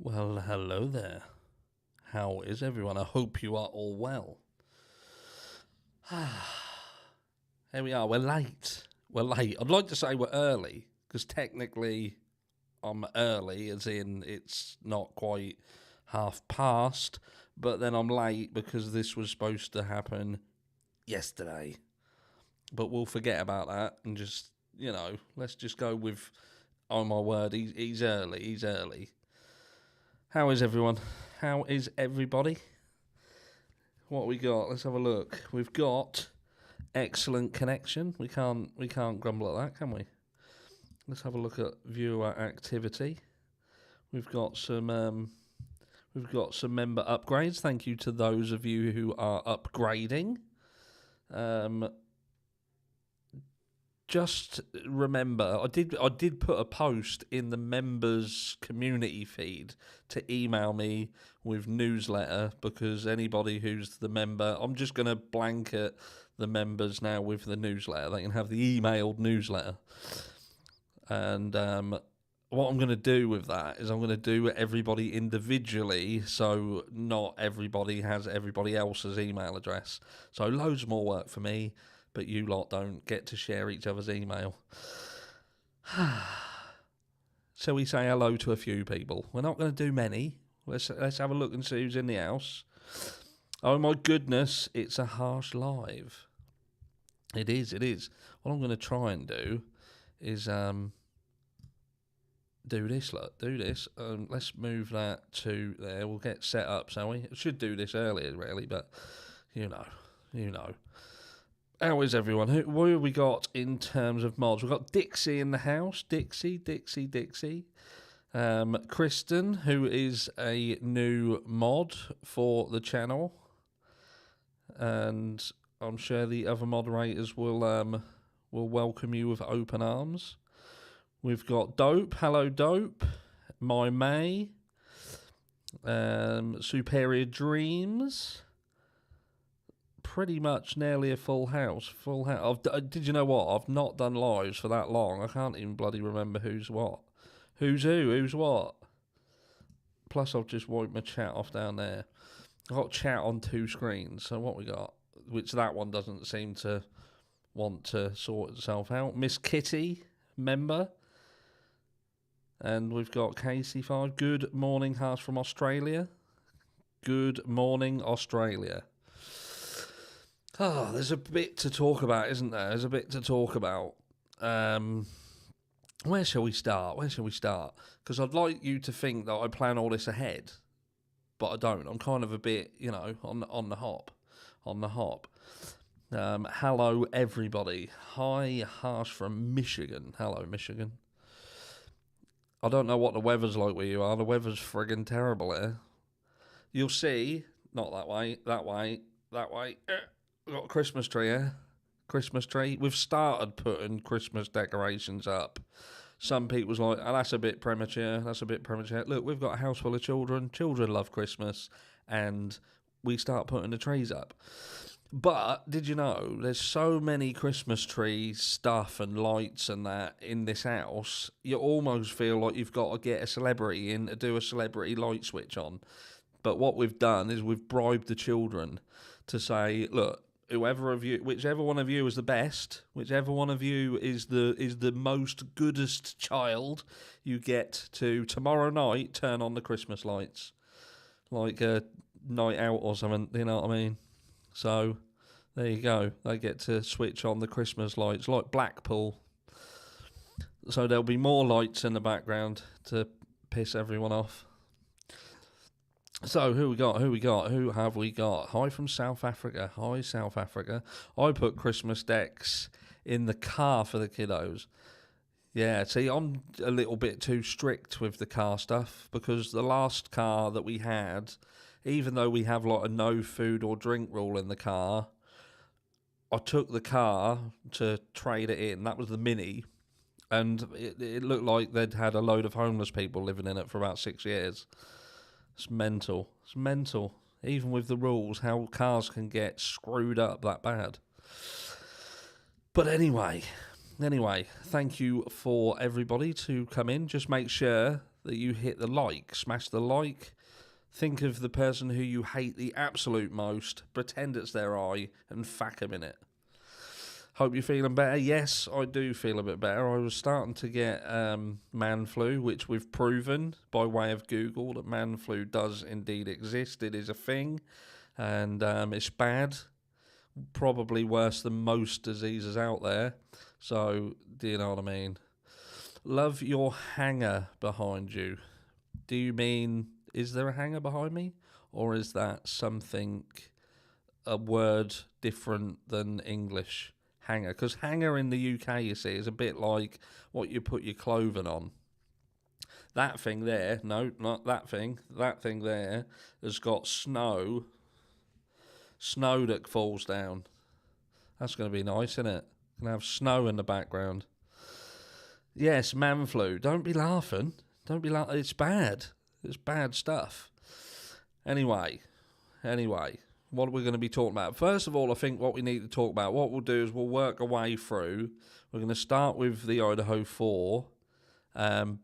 Well, hello there. How is everyone? I hope you are all well. Here we are. We're late. I'd like to say we're early, because technically I'm early, as in it's not quite half past, but then I'm late because this was supposed to happen yesterday. But we'll forget about that and just, let's just go with, oh my word, he's early. How is everyone? How is everybody? What we got? Let's have a look. We've got excellent connection. We can't grumble at that, can we? Let's have a look at viewer activity. We've got some member upgrades. Thank you to those of you who are upgrading. Just remember, I did put a post in the members community feed to email me with newsletter, because anybody who's the member, I'm just going to blanket the members now with the newsletter. They can have the emailed newsletter. And what I'm going to do with that is I'm going to do everybody individually, so not everybody has everybody else's email address. So loads more work for me, but you lot don't get to share each other's email. So we say hello to a few people. We're not going to do many. Let's have a look and see who's in the house. Oh my goodness, it's a harsh live. It is. What I'm going to try and do is do this. Let's move that to there. We'll get set up, shall we? Should do this earlier, really, but you know. How is everyone? What have we got in terms of mods? We've got Dixie in the house. Dixie. Kristen, who is a new mod for the channel. And I'm sure the other moderators will welcome you with open arms. We've got Dope. Hello, Dope. My May. Superior Dreams. Pretty much nearly a full house. Did you know what? I've not done lives for that long. I can't even bloody remember who's what. Who's who? Who's what? Plus, I've just wiped my chat off down there. I've got chat on two screens. So what we got? Which that one doesn't seem to want to sort itself out. Miss Kitty, member. And we've got KC5. Good morning, Hearts from Australia. Good morning, Australia. Oh, there's a bit to talk about, isn't there? There's a bit to talk about. Where shall we start? Because I'd like you to think that I plan all this ahead, but I don't. I'm kind of a bit, on the hop. Hello, everybody. Hi, Harsh from Michigan. Hello, Michigan. I don't know what the weather's like where you are. The weather's friggin' terrible here. You'll see, not that way. We've got a Christmas tree here. Christmas tree. We've started putting Christmas decorations up. Some people's like, oh, that's a bit premature. Look, we've got a house full of children. Children love Christmas. And we start putting the trees up. But did you know there's so many Christmas tree stuff and lights and that in this house, you almost feel like you've got to get a celebrity in to do a celebrity light switch on. But what we've done is we've bribed the children to say, look, whichever one of you is the best, whichever one of you is the most goodest child, you get to tomorrow night turn on the Christmas lights, like a night out or something. You know what I mean? So there you go. They get to switch on the Christmas lights, like Blackpool. So there'll be more lights in the background to piss everyone off. So who have we got? Hi from South Africa. Hi, South Africa. I put Christmas decks in the car for the kiddos. Yeah, see, I'm a little bit too strict with the car stuff, because the last car that we had, even though we have like a no food or drink rule in the car, I took the car to trade it in. That was the Mini. And it looked like they'd had a load of homeless people living in it for about 6 years. It's mental. Even with the rules, how cars can get screwed up that bad. But anyway, thank you for everybody to come in. Just make sure that you hit the like. Smash the like. Think of the person who you hate the absolute most, pretend it's their eye, and fack them in it. Hope you're feeling better. Yes, I do feel a bit better. I was starting to get man flu, which we've proven by way of Google that man flu does indeed exist. It is a thing, and it's bad. Probably worse than most diseases out there. So, do you know what I mean? Love your hanger behind you. Do you mean, is there a hanger behind me? Or is that something, a word different than English? Hanger. Because hanger in the UK, you see, is a bit like what you put your clothing on. That thing there, no, not that thing. That thing there has got snow that falls down. That's going to be nice, isn't it? Going to have snow in the background. Yes, man flu. Don't be laughing. Don't be laughing. It's bad. It's bad stuff. Anyway, what are we going to be talking about? First of all, I think what we need to talk about, what we'll do is we'll work our way through. We're going to start with the Idaho 4,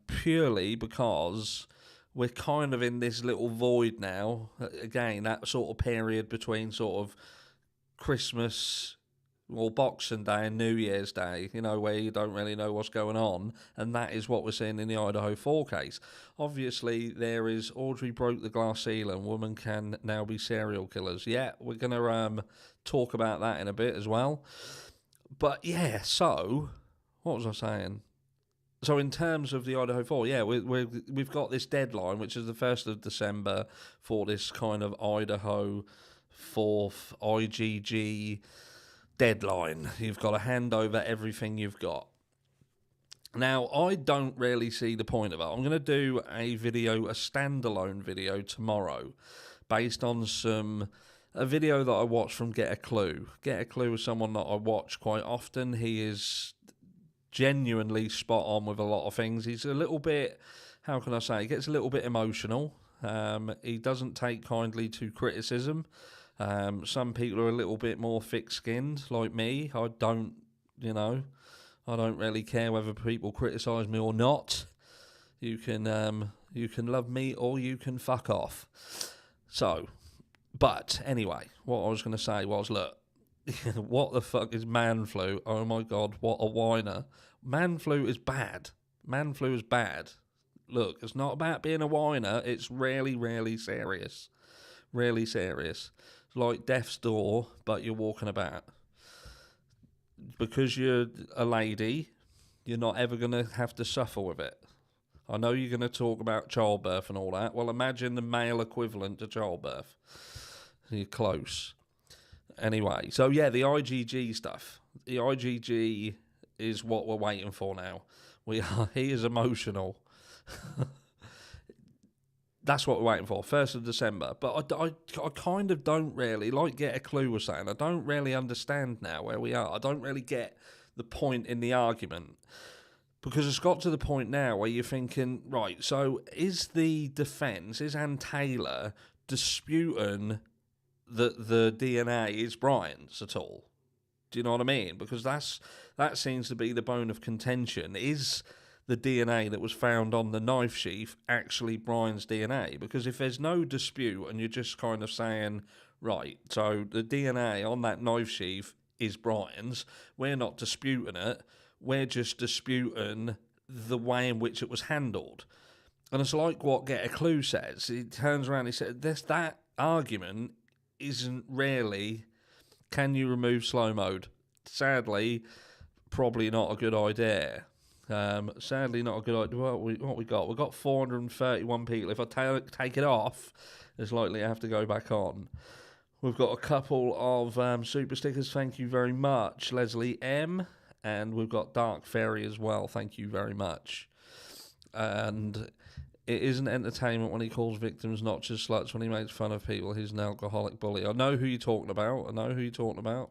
purely because we're kind of in this little void now. Again, that sort of period between sort of Christmas, well, Boxing Day and New Year's Day, you know, where you don't really know what's going on, and that is what we're seeing in the Idaho 4 case. Obviously, there is Audrey broke the glass ceiling, women can now be serial killers. Yeah, we're going to talk about that in a bit as well. But yeah, so, what was I saying? So in terms of the Idaho 4, yeah, we've got this deadline, which is the 1st of December, for this kind of Idaho 4th IGG deadline. You've got to hand over everything you've got. Now, I don't really see the point of it. I'm going to do a standalone video tomorrow, based on a video that I watched from Get a Clue. Get a Clue is someone that I watch quite often. He is genuinely spot on with a lot of things. He's a little bit, how can I say, he gets a little bit emotional. He doesn't take kindly to criticism. Some people are a little bit more thick-skinned, like me. I don't really care whether people criticise me or not. You can love me or you can fuck off. So, but anyway, what I was going to say was, look, what the fuck is man flu? Oh my God, what a whiner. Man flu is bad. Man flu is bad. Look, it's not about being a whiner. It's really, really serious. Really serious. It's like death's door, but you're walking about. Because you're a lady, you're not ever going to have to suffer with it. I know you're going to talk about childbirth and all that. Well, imagine the male equivalent to childbirth. You're close. Anyway, so yeah, the IGG stuff. The IGG is what we're waiting for now. He is emotional. That's what we're waiting for, 1st of December. But I kind of don't really, like Get a Clue was saying, I don't really understand now where we are. I don't really get the point in the argument. Because it's got to the point now where you're thinking, right, so is the defence, is Ann Taylor disputing that the DNA is Brian's at all? Do you know what I mean? Because that seems to be the bone of contention. Is the DNA that was found on the knife sheath actually Brian's DNA? Because if there's no dispute and you're just kind of saying, right, so the DNA on that knife sheath is Brian's, we're not disputing it, we're just disputing the way in which it was handled. And it's like what Get a Clue says. He turns around and he says, that argument isn't really, can you remove slow mode? Sadly, probably not a good idea. Sadly, not a good idea. What we got? We've got 431 people. If I take it off, it's likely I have to go back on. We've got a couple of super stickers. Thank you very much, Leslie M. And we've got Dark Fairy as well. Thank you very much. And it isn't entertainment when he calls victims not just sluts, when he makes fun of people. He's an alcoholic bully. I know who you're talking about.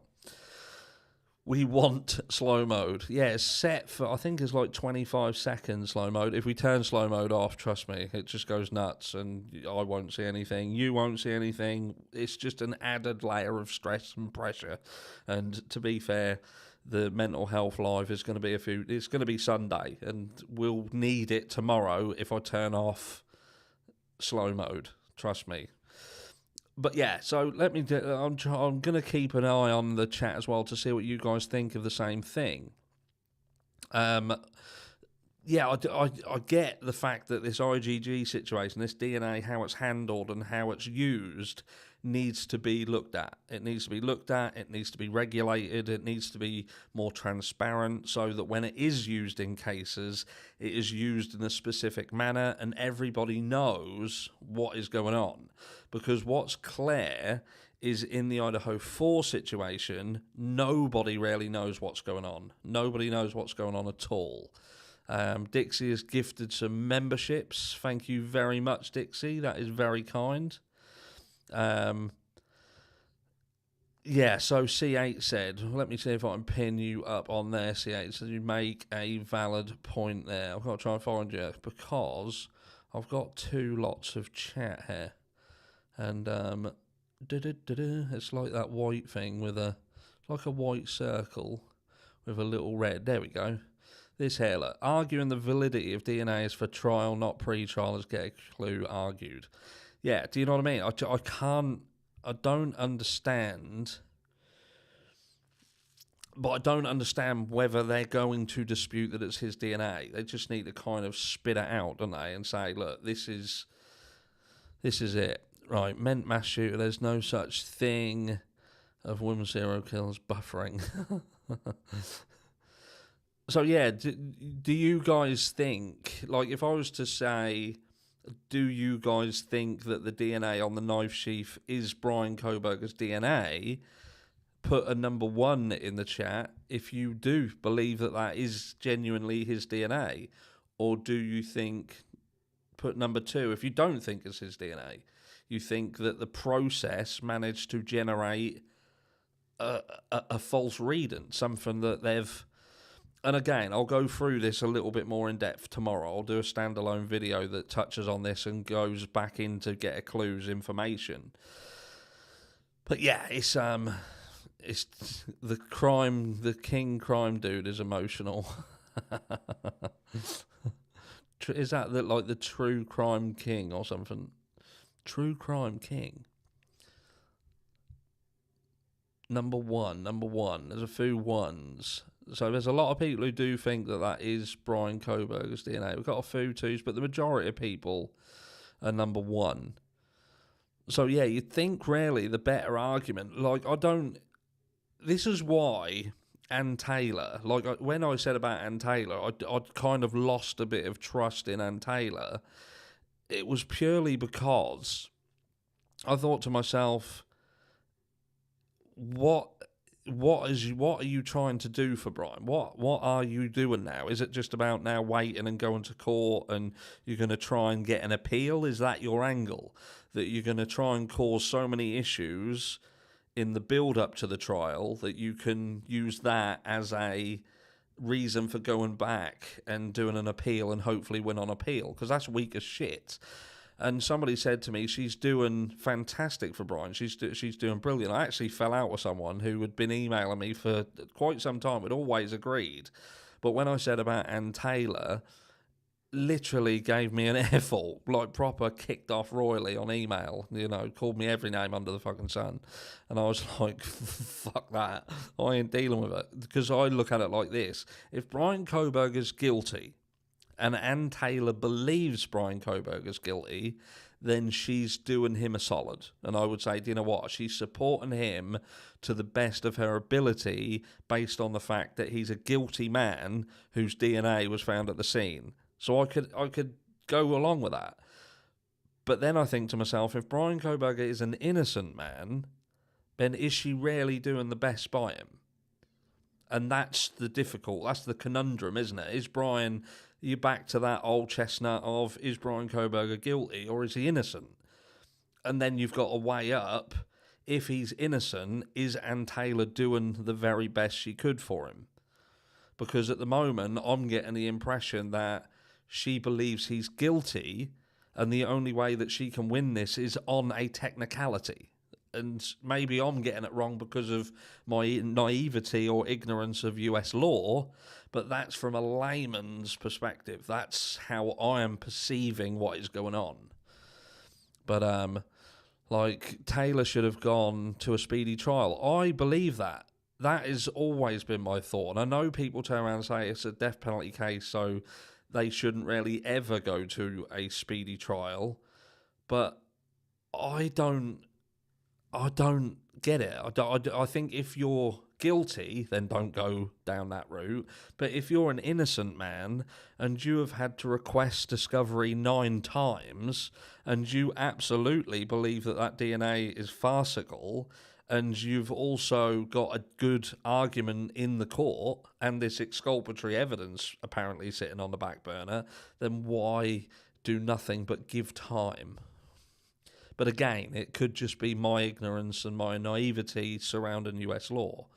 We want slow mode. Yeah, it's set for, I think it's like 25 seconds slow mode. If we turn slow mode off, trust me, it just goes nuts and I won't see anything. You won't see anything. It's just an added layer of stress and pressure. And to be fair, the mental health live is going to be it's going to be Sunday, and we'll need it tomorrow if I turn off slow mode. Trust me. But yeah, so I'm going to keep an eye on the chat as well to see what you guys think of the same thing. Yeah, I get the fact that this IgG situation, this DNA, how it's handled and how it's used, needs to be looked at. It needs to be looked at, it needs to be regulated, it needs to be more transparent so that when it is used in cases, it is used in a specific manner and everybody knows what is going on. Because what's clear is in the Idaho 4 situation, nobody really knows what's going on. Nobody knows what's going on at all. Dixie has gifted some memberships. Thank you very much, Dixie. That is very kind. Yeah, so C8 said, let me see if I can pin you up on there, C8. So you make a valid point there. I've got to try and find you because I've got 2 lots of chat here. And it's like that white thing with like a white circle with a little red. There we go. This here, look, arguing the validity of DNA is for trial, not pre-trial, as Get a Clue argued. Yeah, do you know what I mean? I don't understand, but I don't understand whether they're going to dispute that it's his DNA. They just need to kind of spit it out, don't they, and say, look, this is it. Right, meant mass shooter, there's no such thing of women serial killers buffering. So, yeah, do you guys think, like, if I was to say, do you guys think that the DNA on the knife sheath is Brian Kohberger's DNA? Put a number 1 in the chat if you do believe that that is genuinely his DNA. Or do you think, put number 2, if you don't think it's his DNA, you think that the process managed to generate a false reading, something that they've... And again, I'll go through this a little bit more in depth tomorrow. I'll do a standalone video that touches on this and goes back into Get a Clue's information. But yeah, it's the king crime dude is emotional. Is that like the true crime king or something? True crime king. Number one. There's a few ones. So there's a lot of people who do think that that is Brian Kohberger's DNA. We've got a few twos, but the majority of people are number 1. So yeah, you'd think really the better argument, like this is why Ann Taylor, like when I said about Ann Taylor, I'd kind of lost a bit of trust in Ann Taylor. It was purely because I thought to myself, what are you trying to do for Brian? What are you doing now? Is it just about now waiting and going to court and you're going to try and get an appeal? Is that your angle? That you're going to try and cause so many issues in the build-up to the trial that you can use that as a reason for going back and doing an appeal and hopefully win on appeal? Because that's weak as shit. And somebody said to me, she's doing fantastic for Brian. She's doing brilliant. I actually fell out with someone who had been emailing me for quite some time. We'd always agreed. But when I said about Ann Taylor, literally gave me an earful, like proper kicked off royally on email, called me every name under the fucking sun. And I was like, fuck that. I ain't dealing with it. Because I look at it like this. If Brian Kohberger's guilty, and Ann Taylor believes Brian Kohberger's guilty, then she's doing him a solid. And I would say, do you know what? She's supporting him to the best of her ability based on the fact that he's a guilty man whose DNA was found at the scene. So I could go along with that. But then I think to myself, if Brian Kohberger is an innocent man, then is she really doing the best by him? And that's the conundrum, isn't it? Is Brian... You're back to that old chestnut of, is Brian Kohberger guilty or is he innocent? And then you've got a way up. If he's innocent, is Ann Taylor doing the very best she could for him? Because at the moment, I'm getting the impression that she believes he's guilty, and the only way that she can win this is on a technicality. and maybe I'm getting it wrong because of my naivety or ignorance of US law, but that's from a layman's perspective. That's how I am perceiving what is going on. But like, Taylor should have gone to a speedy trial. I believe that. That has always been my thought. And I know people turn around and say it's a death penalty case, so they shouldn't really ever go to a speedy trial. But I don't get it. I think if you're guilty, then don't go down that route. But if you're an innocent man and you have had to request discovery 9 times and you absolutely believe that DNA is farcical, and you've also got a good argument in the court and this exculpatory evidence apparently sitting on the back burner, then why do nothing but give time? But again, it could just be my ignorance and my naivety surrounding US law.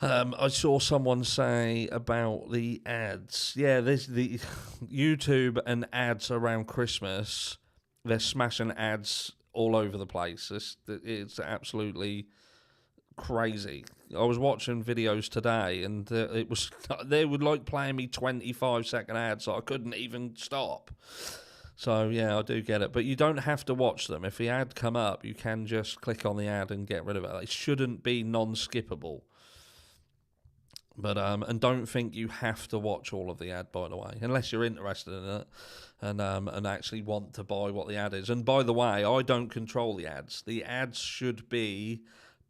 I saw someone say about the ads. Yeah, there's the YouTube and ads around Christmas. They're smashing ads all over the place. It's absolutely crazy. I was watching videos today, and it was they were like playing me 25-second ads, so I couldn't even stop. So yeah, I do get it, but you don't have to watch them. If the ad come up, you can just click on the ad and get rid of it. It shouldn't be non-skippable. But and don't think you have to watch all of the ad, by the way, unless you're interested in it and actually want to buy what the ad is. And by the way, I don't control the ads. The ads should be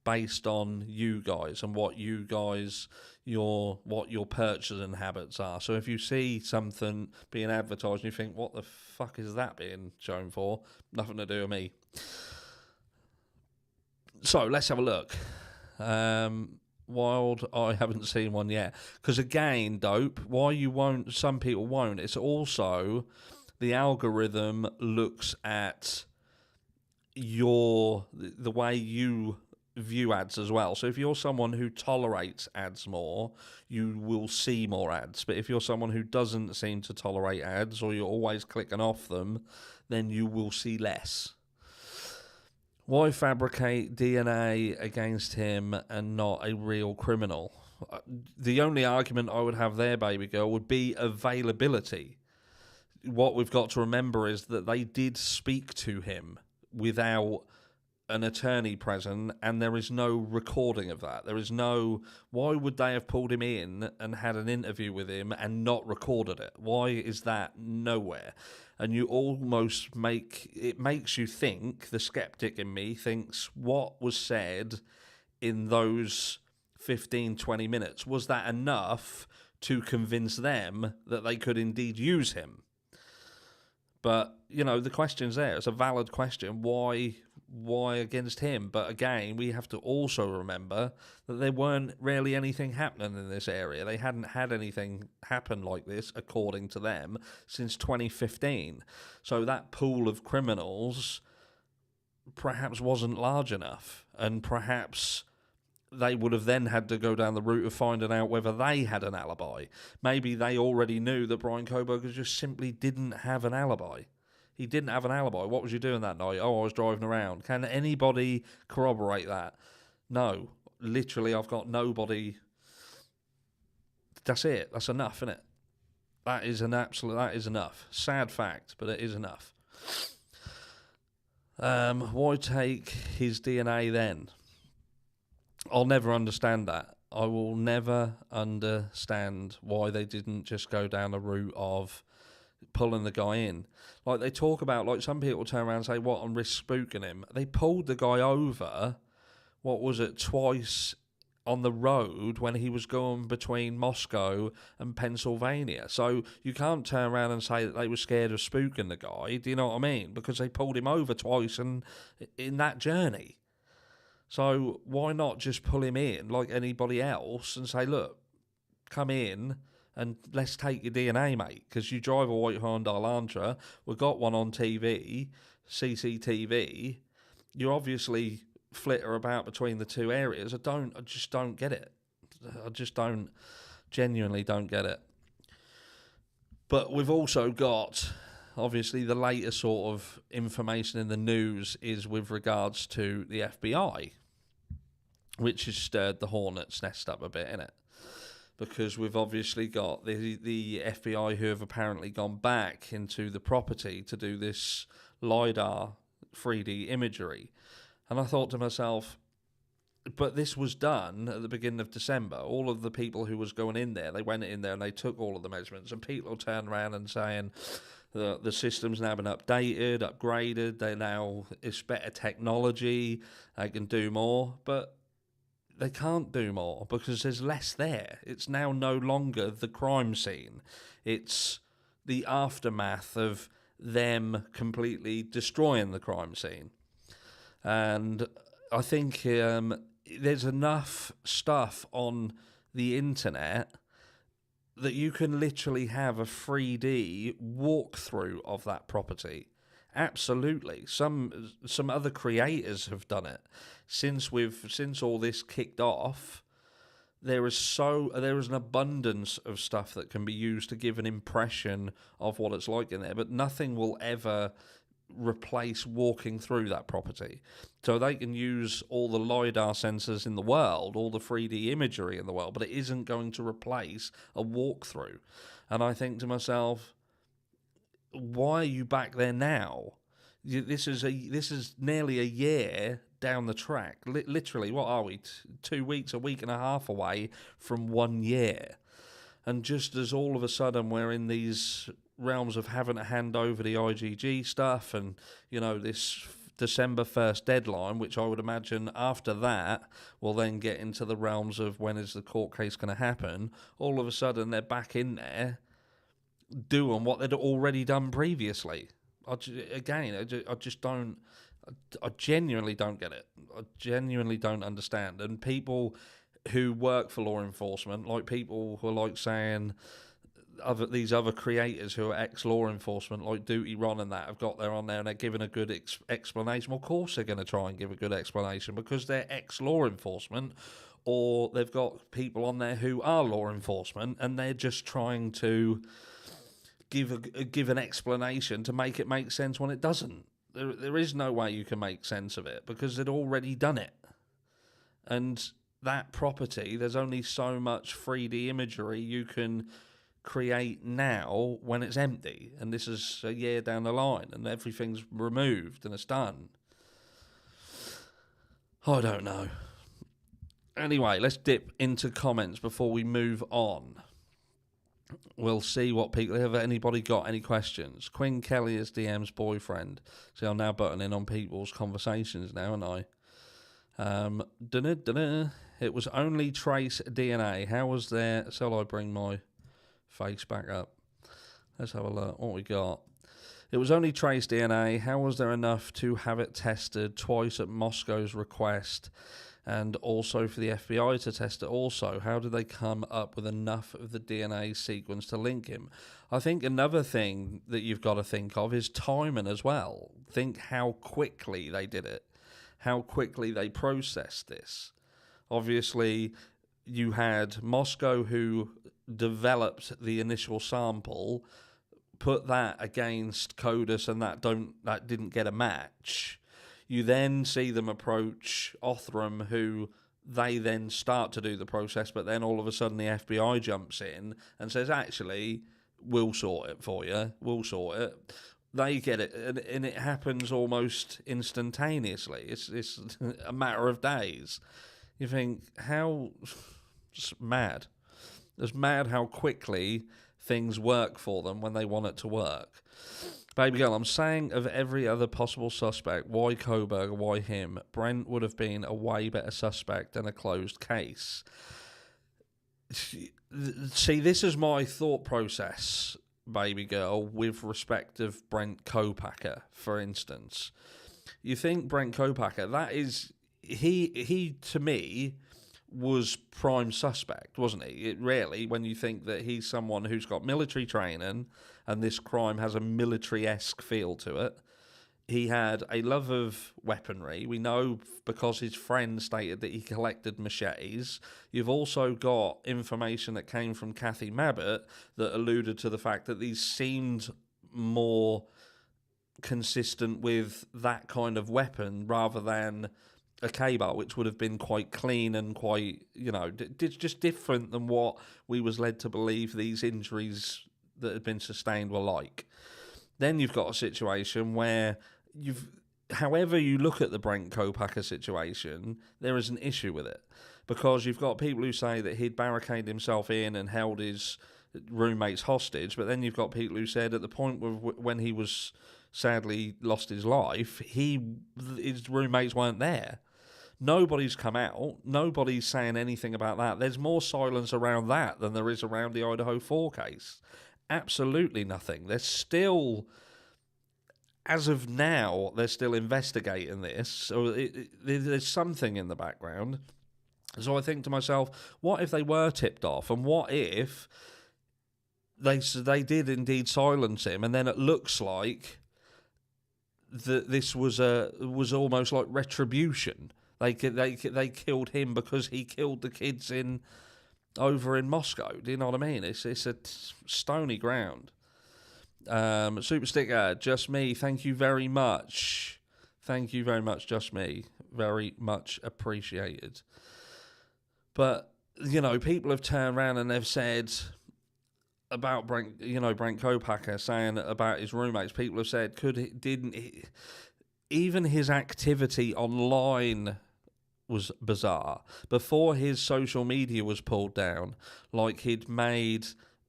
based on you guys and what you guys what your purchasing habits are. So if you see something being advertised and you think, what the fuck is that being shown for? Nothing to do with me. So let's have a look. Wild, I haven't seen one yet. Because again, dope, why you won't, some people won't, it's also the algorithm looks at the way you view ads as well. So if you're someone who tolerates ads more, you will see more ads. But if you're someone who doesn't seem to tolerate ads, or you're always clicking off them, then you will see less. Why fabricate DNA against him and not a real criminal? The only argument I would have there, baby girl, would be availability. What we've got to remember is that they did speak to him without an attorney present, and there is no recording of that. There is no... Why would they have pulled him in and had an interview with him and not recorded it? Why is that nowhere? And you almost makes you think, the skeptic in me thinks, what was said in those 15, 20 minutes, was that enough to convince them that they could indeed use him? But, you know, the question's there. It's a valid question. Why against him? But again, we have to also remember that there weren't really anything happening in this area. They hadn't had anything happen like this, according to them, since 2015. So that pool of criminals perhaps wasn't large enough, and perhaps they would have then had to go down the route of finding out whether they had an alibi. Maybe they already knew that Brian Koberger just simply didn't have an alibi. He didn't have an alibi. What was you doing that night? Oh, I was driving around. Can anybody corroborate that? No. Literally, I've got nobody. That's it. That's enough, isn't it? That is enough. Sad fact, but it is enough. Why take his DNA then? I'll never understand that. I will never understand why they didn't just go down the route of pulling the guy in. Like they talk about, like some people turn around and say, what, on risk spooking him? They pulled the guy over, what was it, twice on the road when he was going between Moscow and Pennsylvania. So you can't turn around and say that they were scared of spooking the guy, do you know what I mean? Because they pulled him over twice in that journey. So why not just pull him in like anybody else and say, look, come in and let's take your DNA, mate, because you drive a white Hyundai Elantra. We've got one on TV, CCTV. You obviously flitter about between the two areas. I just don't get it. Genuinely don't get it. But we've also got obviously the latest sort of information in the news is with regards to the FBI, which has stirred the hornet's nest up a bit, innit? Because we've obviously got the FBI who have apparently gone back into the property to do this LiDAR 3D imagery. And I thought to myself, but this was done at the beginning of December. All of the people who was going in there, they went in there and they took all of the measurements. And people turn around and saying the system's now been updated, upgraded. It's better technology. They can do more. But they can't do more because there's less there. It's now no longer the crime scene. It's the aftermath of them completely destroying the crime scene. And I think there's enough stuff on the internet that you can literally have a 3D walkthrough of that property. Absolutely. Some other creators have done it. Since all this kicked off, there is an abundance of stuff that can be used to give an impression of what it's like in there, but nothing will ever replace walking through that property. So they can use all the LiDAR sensors in the world, all the 3D imagery in the world, but it isn't going to replace a walkthrough. And I think to myself, why are you back there now? This is nearly a year down the track. Literally, what are we? 2 weeks, a week and a half away from 1 year. And just as all of a sudden we're in these realms of having to hand over the IGG stuff and, this December 1st deadline, which I would imagine after that will then get into the realms of when is the court case going to happen, all of a sudden they're back in there doing what they'd already done previously. I genuinely don't get it. I genuinely don't understand. And people who work for law enforcement, like people who are like saying, these other creators who are ex-law enforcement, like Duty Ron and that, have got there on there and they're giving a good explanation. Well, of course they're going to try and give a good explanation because they're ex-law enforcement, or they've got people on there who are law enforcement and they're just trying to give an explanation to make it make sense when it doesn't. There is no way you can make sense of it because they'd already done it. And that property, there's only so much 3D imagery you can create now when it's empty, and this is a year down the line and everything's removed and it's done. I don't know. Anyway, let's dip into comments before we move on. We'll see what people have. Anybody got any questions? Quinn Kelly is DM's boyfriend. See, I'm now buttoning in on people's conversations now, aren't I? It was only trace DNA. How was there? Shall I bring my face back up? Let's have a look. What we got? It was only trace DNA. How was there enough to have it tested twice at Moscow's request, and also for the FBI to test it also? How did they come up with enough of the DNA sequence to link him? I think another thing that you've got to think of is timing as well. Think how quickly they did it, how quickly they processed this. Obviously, you had Moscow, who developed the initial sample, put that against CODIS, and that didn't get a match. You then see them approach Othram, who they then start to do the process, but then all of a sudden the FBI jumps in and says, actually, we'll sort it for you. We'll sort it. They get it, and it happens almost instantaneously. It's a matter of days. You think, how... Just mad. It's mad how quickly things work for them when they want it to work. Baby girl, I'm saying of every other possible suspect, why Koberger, why him? Brent would have been a way better suspect than a closed case. See, this is my thought process, baby girl, with respect of Brent Kopacker, for instance. You think Brent Kopacker, that is... He to me... was prime suspect, wasn't he? It really, when you think that he's someone who's got military training and this crime has a military-esque feel to it. He had a love of weaponry. We know because his friend stated that he collected machetes. You've also got information that came from Kathy Mabbott that alluded to the fact that these seemed more consistent with that kind of weapon rather than a K-bar, which would have been quite clean and quite, just different than what we was led to believe these injuries that had been sustained were like. Then you've got a situation where however you look at the Brent Kopacker situation, there is an issue with it, because you've got people who say that he'd barricaded himself in and held his roommates hostage, but then you've got people who said at the point when he was sadly lost his life, his roommates weren't there. Nobody's come out. Nobody's saying anything about that. There's more silence around that than there is around the Idaho 4 case. Absolutely nothing. There's still, as of now, they're still investigating this. So there's something in the background. So I think to myself, what if they were tipped off? And what if they did indeed silence him, and then it looks like that this was almost like retribution. They killed him because he killed the kids over in Moscow. Do you know what I mean? It's a stony ground. Super sticker, just me. Thank you very much. Thank you very much, just me. Very much appreciated. But people have turned around and they've said about Brent Kopacker, saying about his roommates. People have said, even his activity online was bizarre. Before his social media was pulled down, like he'd made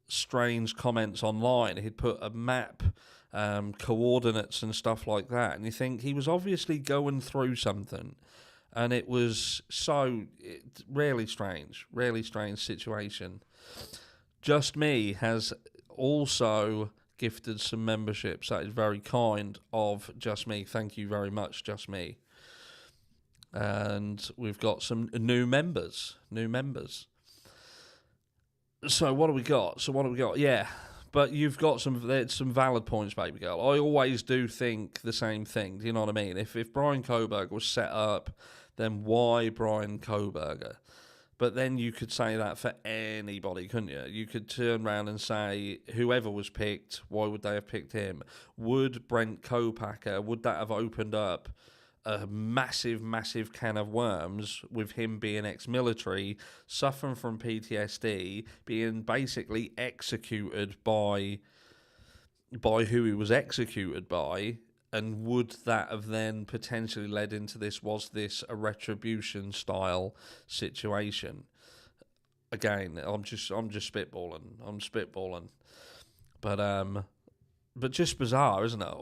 strange comments online, he'd put a map, coordinates and stuff like that, and you think he was obviously going through something, and it was really strange situation. Just Me has also gifted some memberships. That is very kind of Just Me. Thank you very much, Just Me. And we've got some new members. So what do we got? Yeah, but you've got some valid points, baby girl. I always do think the same thing. Do you know what I mean? If Brian Koberger was set up, then why Brian Koberger? But then you could say that for anybody, couldn't you? You could turn around and say, whoever was picked, why would they have picked him? Would Brent Kopacker, would that have opened up a massive, massive can of worms with him being ex-military, suffering from PTSD, being basically executed by who he was executed by? And would that have then potentially led into this? Was this a retribution style situation? Again, I'm just spitballing. But just bizarre, isn't it?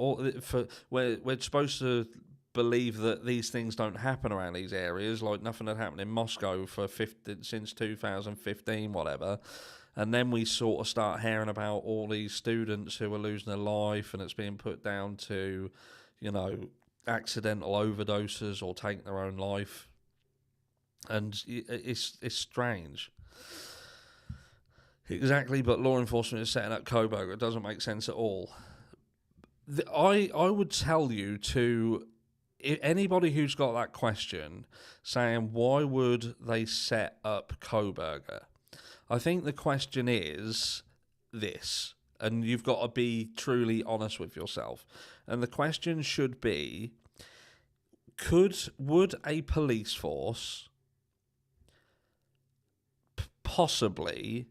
We're supposed to believe that these things don't happen around these areas, like nothing had happened in Moscow since 2015, whatever. And then we sort of start hearing about all these students who are losing their life, and it's being put down to, accidental overdoses or taking their own life. And it's strange. Exactly, but law enforcement is setting up Koberger. It doesn't make sense at all. I would tell you to anybody who's got that question, saying why would they set up Koberger? I think the question is this, and you've got to be truly honest with yourself. And the question should be, would a police force possibly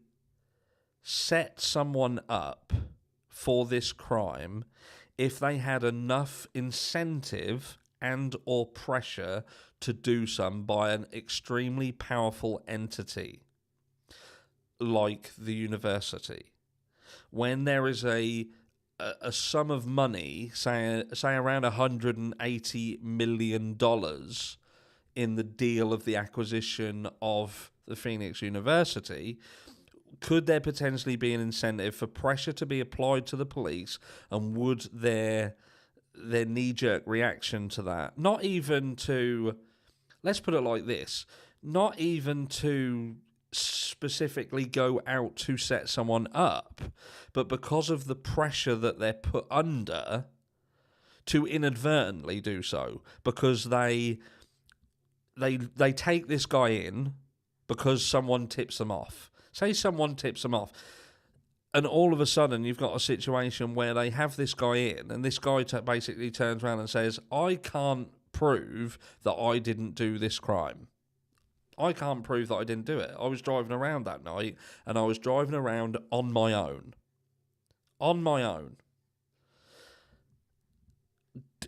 set someone up for this crime if they had enough incentive and or pressure to do so by an extremely powerful entity like the university? When there is a sum of money, say around $180 million in the deal of the acquisition of the Phoenix University, could there potentially be an incentive for pressure to be applied to the police, and would their knee-jerk reaction to that, not even to, let's put it like this, not even to specifically go out to set someone up, but because of the pressure that they're put under, to inadvertently do so, because they take this guy in because someone tips them off. Say someone tips them off. And all of a sudden, you've got a situation where they have this guy in, and this guy basically turns around and says, I can't prove that I didn't do this crime. I can't prove that I didn't do it. I was driving around that night, and I was driving around on my own. On my own.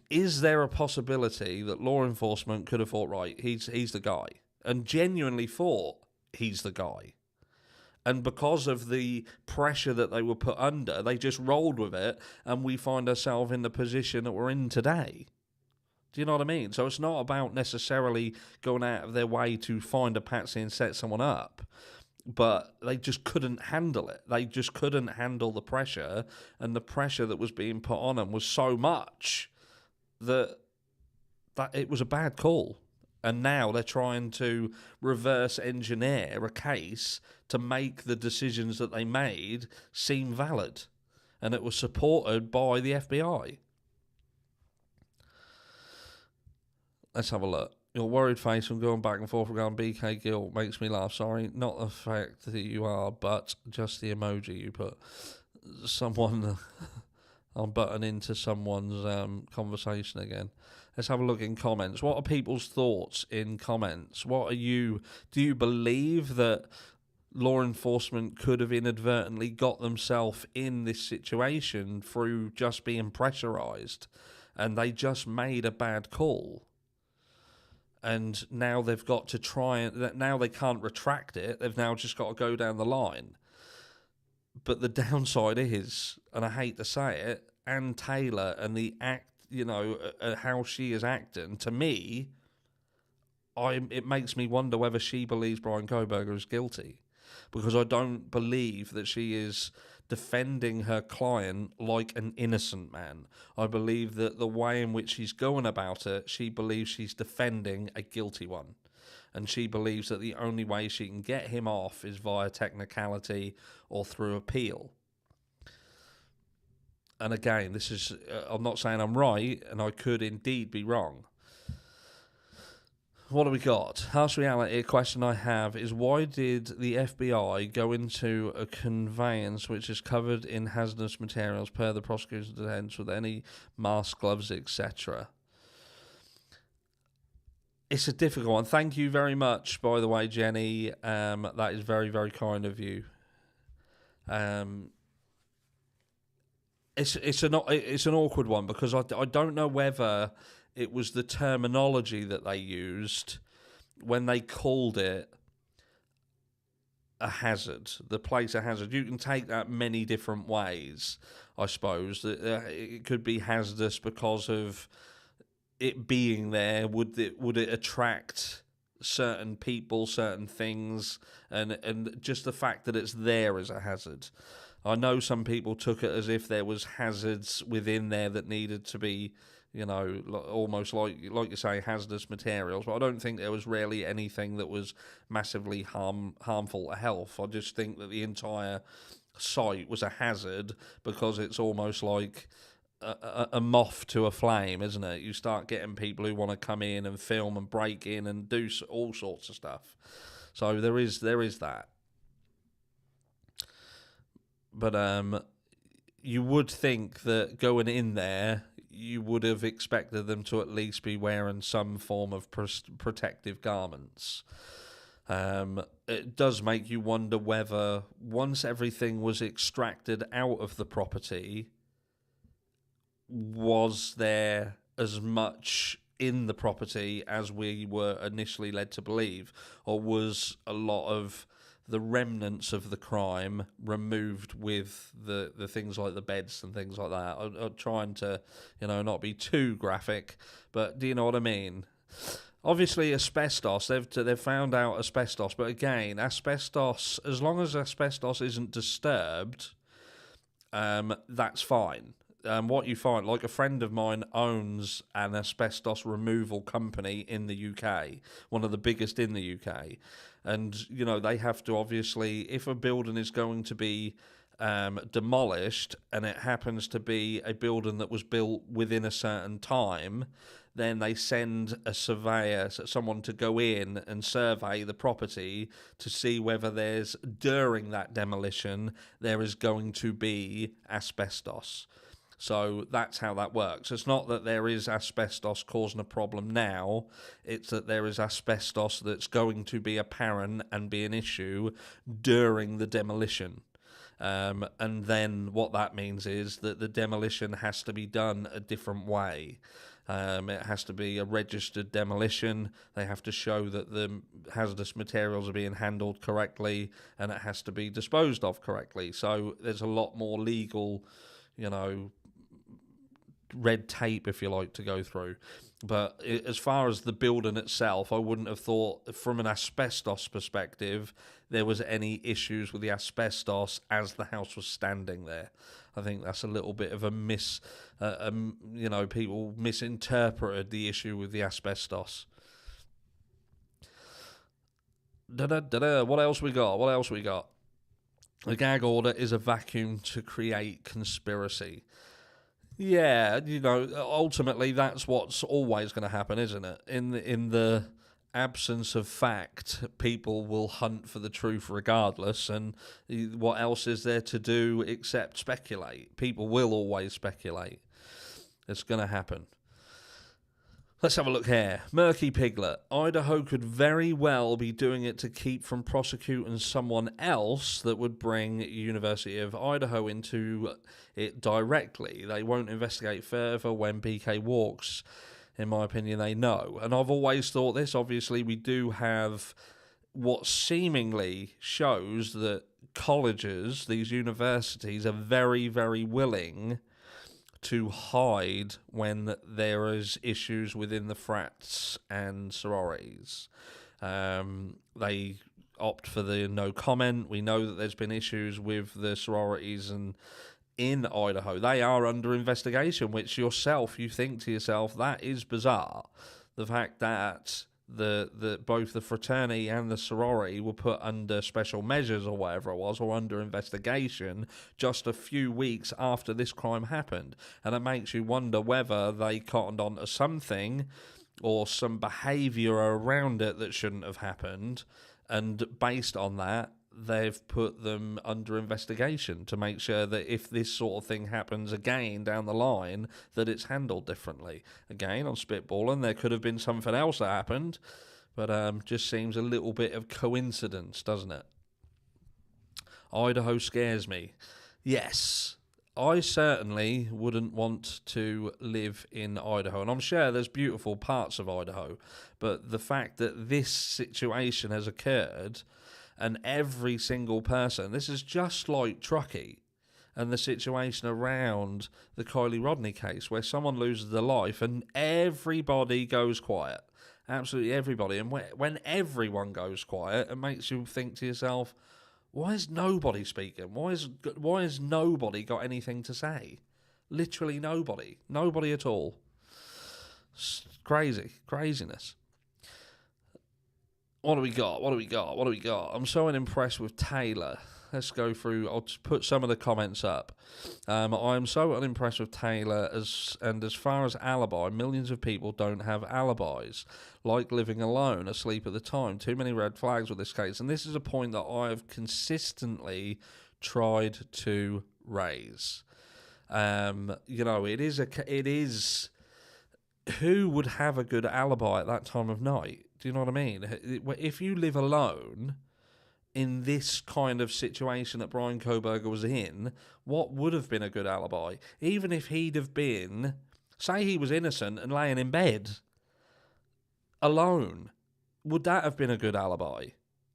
Is there a possibility that law enforcement could have thought, right, he's the guy, and genuinely thought he's the guy? And because of the pressure that they were put under, they just rolled with it, and we find ourselves in the position that we're in today. Do you know what I mean? So it's not about necessarily going out of their way to find a patsy and set someone up, but they just couldn't handle it. They just couldn't handle the pressure, and the pressure that was being put on them was so much that it was a bad call. And now they're trying to reverse engineer a case to make the decisions that they made seem valid. And it was supported by the FBI. Let's have a look. Your worried face from going back and forth regarding BK guilt makes me laugh. Sorry, not the fact that you are, but just the emoji you put. Someone... I'm butting into someone's conversation again. Let's have a look in comments. What are people's thoughts in comments? Do you believe that law enforcement could have inadvertently got themselves in this situation through just being pressurized, and they just made a bad call? And now they've got to now they can't retract it. They've now just got to go down the line. But the downside is, and I hate to say it, Ann Taylor and the act, how she is acting, to me, it makes me wonder whether she believes Brian Kohberger is guilty. Because I don't believe that she is defending her client like an innocent man. I believe that the way in which she's going about it, she believes she's defending a guilty one. And she believes that the only way she can get him off is via technicality or through appeal. And again, this is, I'm not saying I'm right, and I could indeed be wrong. What do we got? Harsh reality, a question I have is, why did the FBI go into a conveyance which is covered in hazardous materials per the prosecutor's defense with any mask, gloves, etc.? It's a difficult one. Thank you very much, by the way, Jenny. That is very, very kind of you. It's an awkward one, because I don't know whether it was the terminology that they used when they called it a hazard, the place a hazard. You can take that many different ways, I suppose. It could be hazardous because of it being there. Would it attract certain people, certain things, and just the fact that it's there is a hazard. I know some people took it as if there was hazards within there that needed to be, almost like you say, hazardous materials. But I don't think there was really anything that was massively harmful to health. I just think that the entire site was a hazard because it's almost like a moth to a flame, isn't it? You start getting people who want to come in and film and break in and do all sorts of stuff. So there is that. But you would think that going in there, you would have expected them to at least be wearing some form of protective garments. It does make you wonder whether, once everything was extracted out of the property, was there as much in the property as we were initially led to believe, or was a lot of the remnants of the crime removed with the things like the beds and things like that? I'm trying to, not be too graphic, but do you know what I mean? Obviously, asbestos, they've found out asbestos, but again, asbestos, as long as asbestos isn't disturbed, that's fine. What you find, like a friend of mine owns an asbestos removal company in the UK, one of the biggest in the UK. And, they have to, obviously, if a building is going to be demolished, and it happens to be a building that was built within a certain time, then they send a surveyor, someone to go in and survey the property to see whether during that demolition, there is going to be asbestos. So that's how that works. It's not that there is asbestos causing a problem now, it's that there is asbestos that's going to be apparent and be an issue during the demolition. And then what that means is that the demolition has to be done a different way. It has to be a registered demolition. They have to show that the hazardous materials are being handled correctly, and it has to be disposed of correctly. So there's a lot more legal, red tape, if you like, to go through. But as far as the building itself, I wouldn't have thought from an asbestos perspective there was any issues with the asbestos as the house was standing there. I think that's a little bit of a people misinterpreted the issue with the asbestos. What else we got? A gag order is a vacuum to create conspiracy. Yeah, ultimately that's what's always going to happen, isn't it? In the absence of fact, people will hunt for the truth regardless, and what else is there to do except speculate? People will always speculate. It's going to happen. Let's have a look here. Murky Piglet. Idaho could very well be doing it to keep from prosecuting someone else that would bring University of Idaho into it directly. They won't investigate further when BK walks. In my opinion, they know. And I've always thought this. Obviously, we do have what seemingly shows that colleges, these universities, are very, very willing to hide when there is issues within the frats and sororities. They opt for the no comment. We know that there's been issues with the sororities and in Idaho. They are under investigation, which you think to yourself, that is bizarre. The fact that both the fraternity and the sorority were put under special measures or whatever it was, or under investigation just a few weeks after this crime happened. And it makes you wonder whether they cottoned on to something or some behaviour around it that shouldn't have happened, and based on that, they've put them under investigation to make sure that if this sort of thing happens again down the line, that it's handled differently. Again, on spitballing, there could have been something else that happened, but just seems a little bit of coincidence, doesn't it? Idaho scares me. Yes, I certainly wouldn't want to live in Idaho, and I'm sure there's beautiful parts of Idaho, but the fact that this situation has occurred, and every single person, this is just like Truckee and the situation around the Kylie Rodney case, where someone loses their life and everybody goes quiet. Absolutely everybody. And when everyone goes quiet, it makes you think to yourself, why is nobody speaking? Why has nobody got anything to say? Literally nobody. Nobody at all. It's craziness. What do we got? I'm so unimpressed with Taylor. Let's go through. I'll just put some of the comments up. I'm so unimpressed with Taylor, as far as alibi, millions of people don't have alibis. Like living alone, asleep at the time. Too many red flags with this case. And this is a point that I have consistently tried to raise. It is who would have a good alibi at that time of night? Do you know what I mean? If you live alone in this kind of situation that Brian Koberger was in, what would have been a good alibi? Even if he'd have been, say he was innocent and laying in bed alone, would that have been a good alibi?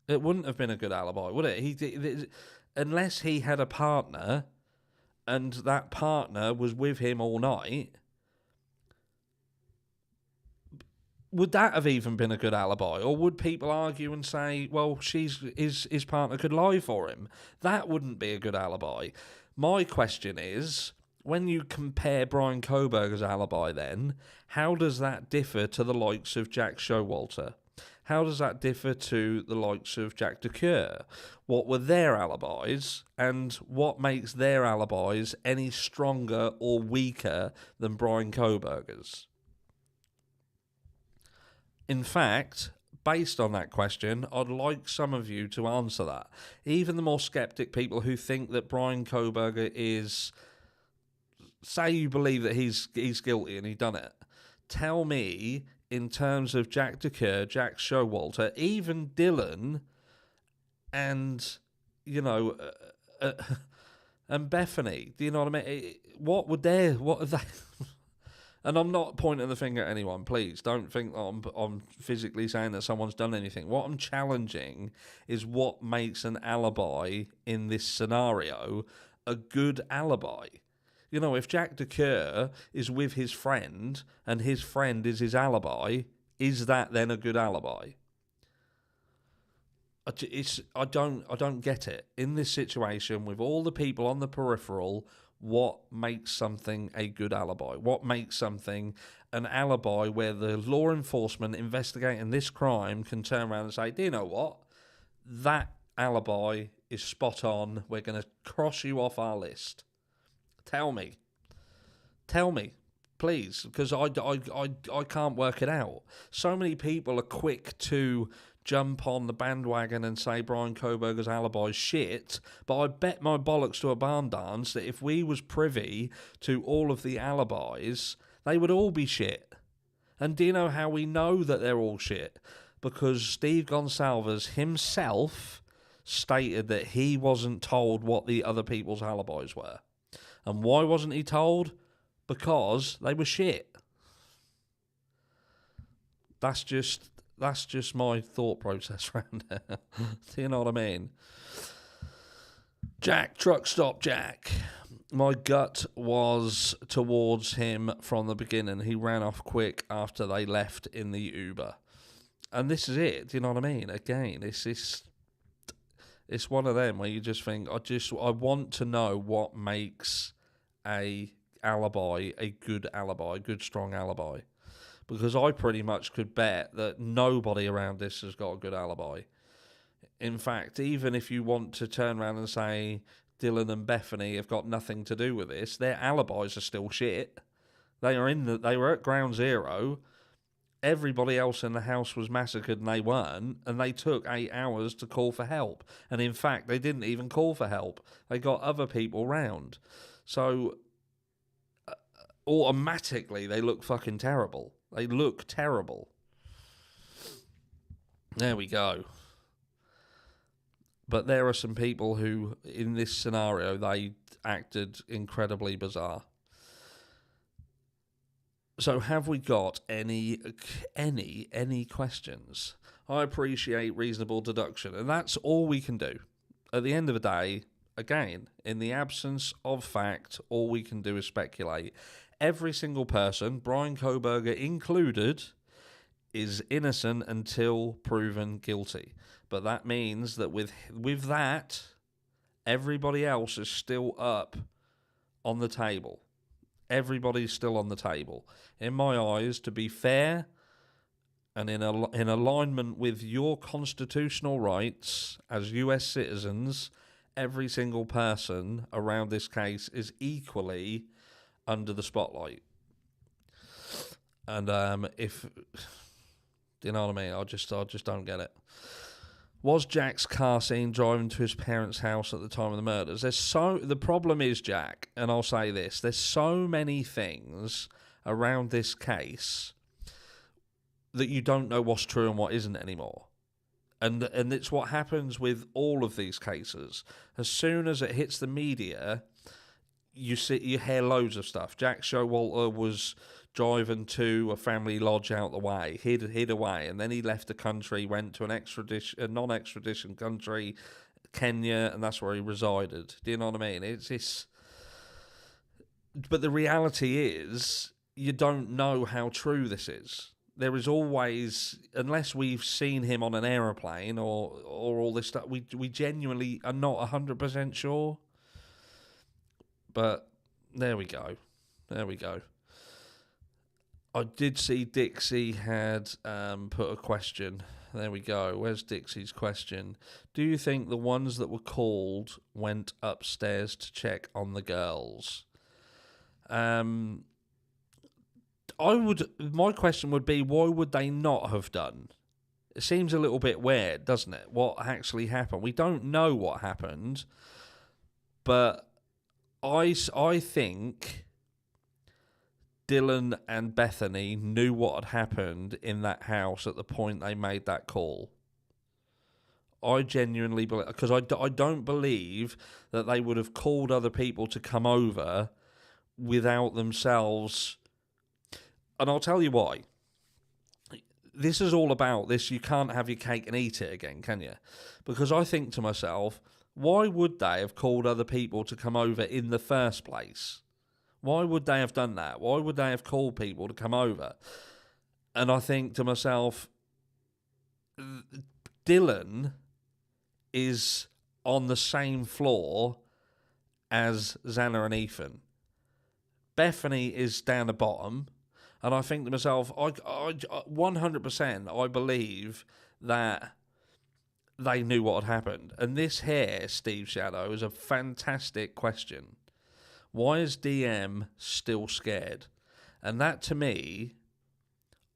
It wouldn't have been a good alibi, would it? Unless he had a partner and that partner was with him all night, would that have even been a good alibi? Or would people argue and say, well, his partner could lie for him? That wouldn't be a good alibi. My question is, when you compare Brian Koberger's alibi then, how does that differ to the likes of Jack Showalter? How does that differ to the likes of Jack DeCure? What were their alibis, and what makes their alibis any stronger or weaker than Brian Koberger's? In fact, based on that question, I'd like some of you to answer that. Even the more skeptic people who think that Brian Koberger is... Say you believe that he's guilty and he done it. Tell me, in terms of Jack DeCure, Jack Showalter, even Dylan, and, and Bethany, do you know what I mean? What are they... And I'm not pointing the finger at anyone, please. Don't think that I'm physically saying that someone's done anything. What I'm challenging is what makes an alibi in this scenario a good alibi. If Jack DeCure is with his friend and his friend is his alibi, is that then a good alibi? I don't get it. In this situation, with all the people on the peripheral, what makes something a good alibi? What makes something an alibi where the law enforcement investigating this crime can turn around and say, do you know what? That alibi is spot on. We're going to cross you off our list. Tell me, please, because I can't work it out. So many people are quick to jump on the bandwagon and say Brian Koberger's alibi is shit, but I bet my bollocks to a barn dance that if we was privy to all of the alibis, they would all be shit. And do you know how we know that they're all shit? Because Steve Gonsalves himself stated that he wasn't told what the other people's alibis were. And why wasn't he told? Because they were shit. That's just my thought process around it. Do you know what I mean? Jack, truck stop Jack. My gut was towards him from the beginning. He ran off quick after they left in the Uber. And this is it. Do you know what I mean? Again, it's one of them where you just think, I want to know what makes a good strong alibi. Because I pretty much could bet that nobody around this has got a good alibi. In fact, even if you want to turn around and say Dylan and Bethany have got nothing to do with this, their alibis are still shit. They were at ground zero. Everybody else in the house was massacred and they weren't, and they took 8 hours to call for help. And in fact, they didn't even call for help. They got other people round. So automatically they look fucking terrible. They look terrible. There we go. But there are some people who, in this scenario, they acted incredibly bizarre. So have we got any questions? I appreciate reasonable deduction, and that's all we can do. At the end of the day, again, in the absence of fact, all we can do is speculate. Every single person, Brian Koberger included, is innocent until proven guilty. But that means that with that, everybody else is still up on the table. Everybody's still on the table. In my eyes, to be fair and in alignment with your constitutional rights as US citizens, every single person around this case is equally under the spotlight. And if... Do you know what I mean? I just don't get it. Was Jack's car seen driving to his parents' house at the time of the murders? The problem is, Jack, and I'll say this, there's so many things around this case that you don't know what's true and what isn't anymore. And it's what happens with all of these cases. As soon as it hits the media, you hear loads of stuff. Jack Showalter was driving to a family lodge out the way, hid away, and then he left the country, went to a non-extradition country, Kenya, and that's where he resided. Do you know what I mean? But the reality is, you don't know how true this is. There is always, unless we've seen him on an aeroplane or all this stuff, we genuinely are not 100% sure. But there we go. I did see Dixie had put a question. There we go. Where's Dixie's question? Do you think the ones that were called went upstairs to check on the girls? My question would be, why would they not have done? It seems a little bit weird, doesn't it? What actually happened? We don't know what happened, but I think Dylan and Bethany knew what had happened in that house at the point they made that call. I genuinely believe, because I don't believe that they would have called other people to come over without themselves. And I'll tell you why. This is all about this. You can't have your cake and eat it again, can you? Because I think to myself, why would they have called other people to come over in the first place? Why would they have done that? Why would they have called people to come over? And I think to myself, Dylan is on the same floor as Xana and Ethan. Bethany is down the bottom. And I think to myself, I 100% I believe that they knew what had happened. And this here, Steve Shadow, is a fantastic question. Why is DM still scared? And that, to me,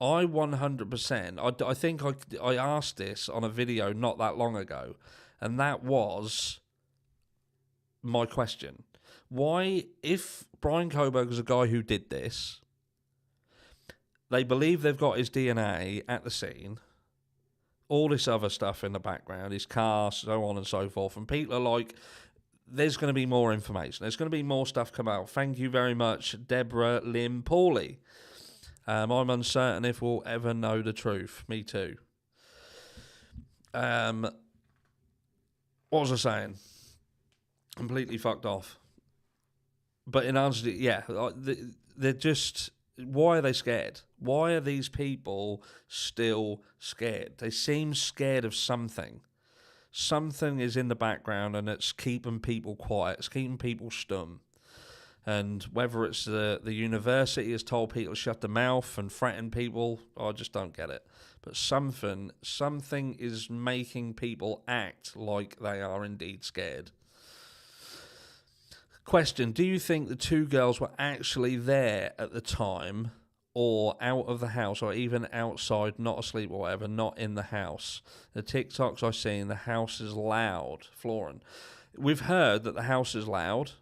I 100%, I think I asked this on a video not that long ago, and that was my question. Why, if Brian Coburg is a guy who did this, they believe they've got his DNA at the scene, all this other stuff in the background, his car, so on and so forth, and people are like, there's going to be more information. There's going to be more stuff come out. Thank you very much, Deborah Lim Pauly. I'm uncertain if we'll ever know the truth. Me too. What was I saying? Completely fucked off. But in answer to, yeah, they're just, why are they scared? Why are these people still scared? They seem scared of something. Something is in the background and it's keeping people quiet. It's keeping people stum. And whether it's the university has told people to shut their mouth and threaten people, I just don't get it. But something is making people act like they are indeed scared. Question, do you think the two girls were actually there at the time or out of the house or even outside, not asleep or whatever, not in the house? The TikToks I've seen, the house is loud. Florin, we've heard that the house is loud.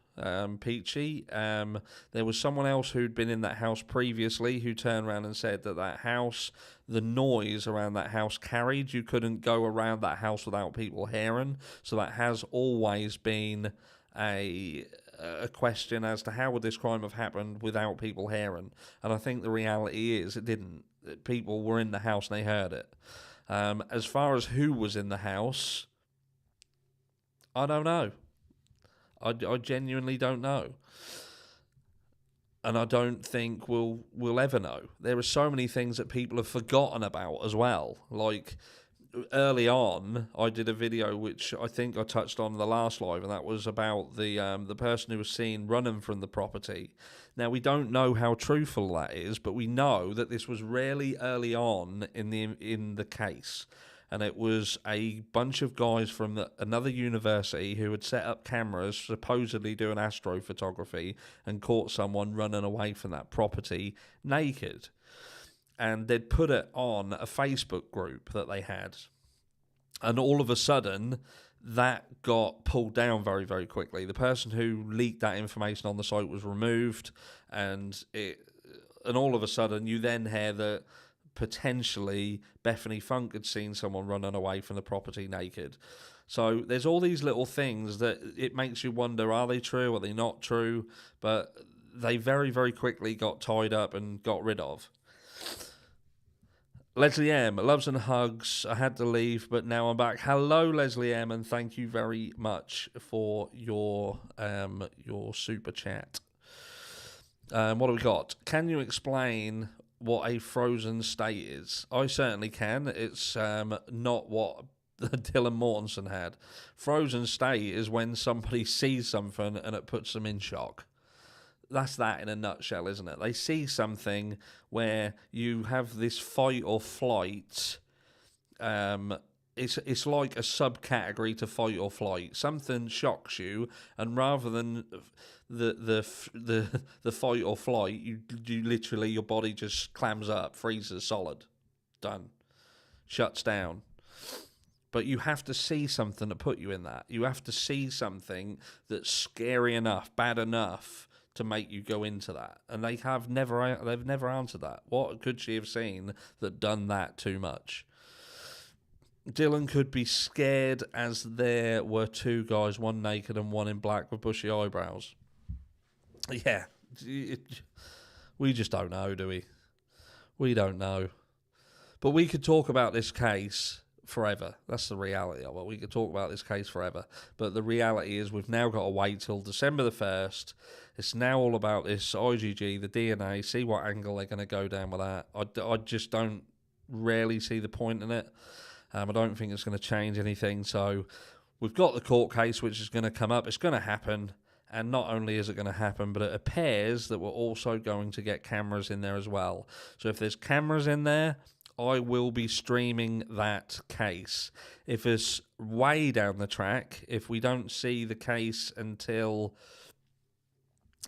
Peachy, there was someone else who'd been in that house previously who turned around and said that house, the noise around that house carried. You couldn't go around that house without people hearing. So that has always been a question as to how would this crime have happened without people hearing. And I think the reality is it didn't. People were in the house and they heard it. As far as who was in the house, I don't know. I genuinely don't know. And I don't think we'll ever know. There are so many things that people have forgotten about as well. Like, early on, I did a video which I think I touched on in the last live, and that was about the person who was seen running from the property. Now, we don't know how truthful that is, but we know that this was really early on in the case. And it was a bunch of guys from another university who had set up cameras, supposedly doing astrophotography, and caught someone running away from that property naked. And they'd put it on a Facebook group that they had. And all of a sudden, that got pulled down very, very quickly. The person who leaked that information on the site was removed, and all of a sudden, you then hear that potentially Bethany Funk had seen someone running away from the property naked. So there's all these little things that it makes you wonder, are they true, are they not true? But they very, very quickly got tied up and got rid of. Leslie M, loves and hugs. I had to leave, but now I'm back. Hello, Leslie M, and thank you very much for your super chat. What do we got? Can you explain what a frozen state is? I certainly can. It's not what Dylan Mortensen had. Frozen state is when somebody sees something and it puts them in shock. that's that in a nutshell, isn't it? They see something where you have this fight or flight. It's like a subcategory to fight or flight. Something shocks you, and rather than the fight or flight, you literally, your body just clams up, freezes solid, done, shuts down. But you have to see something to put you in that. You have to see something that's scary enough, bad enough to make you go into that. And they've never answered that. What could she have seen that done that too much? Dylan could be scared as there were two guys, one naked and one in black with bushy eyebrows. Yeah. We just don't know, do we? We don't know. But we could talk about this case forever. That's the reality of it. We could talk about this case forever. But the reality is we've now got to wait till December the 1st. It's now all about this IgG, the DNA, see what angle they're going to go down with that. I just don't really see the point in it. I don't think it's going to change anything. So we've got the court case, which is going to come up. It's going to happen. And not only is it going to happen, but it appears that we're also going to get cameras in there as well. So if there's cameras in there, I will be streaming that case. If it's way down the track, if we don't see the case until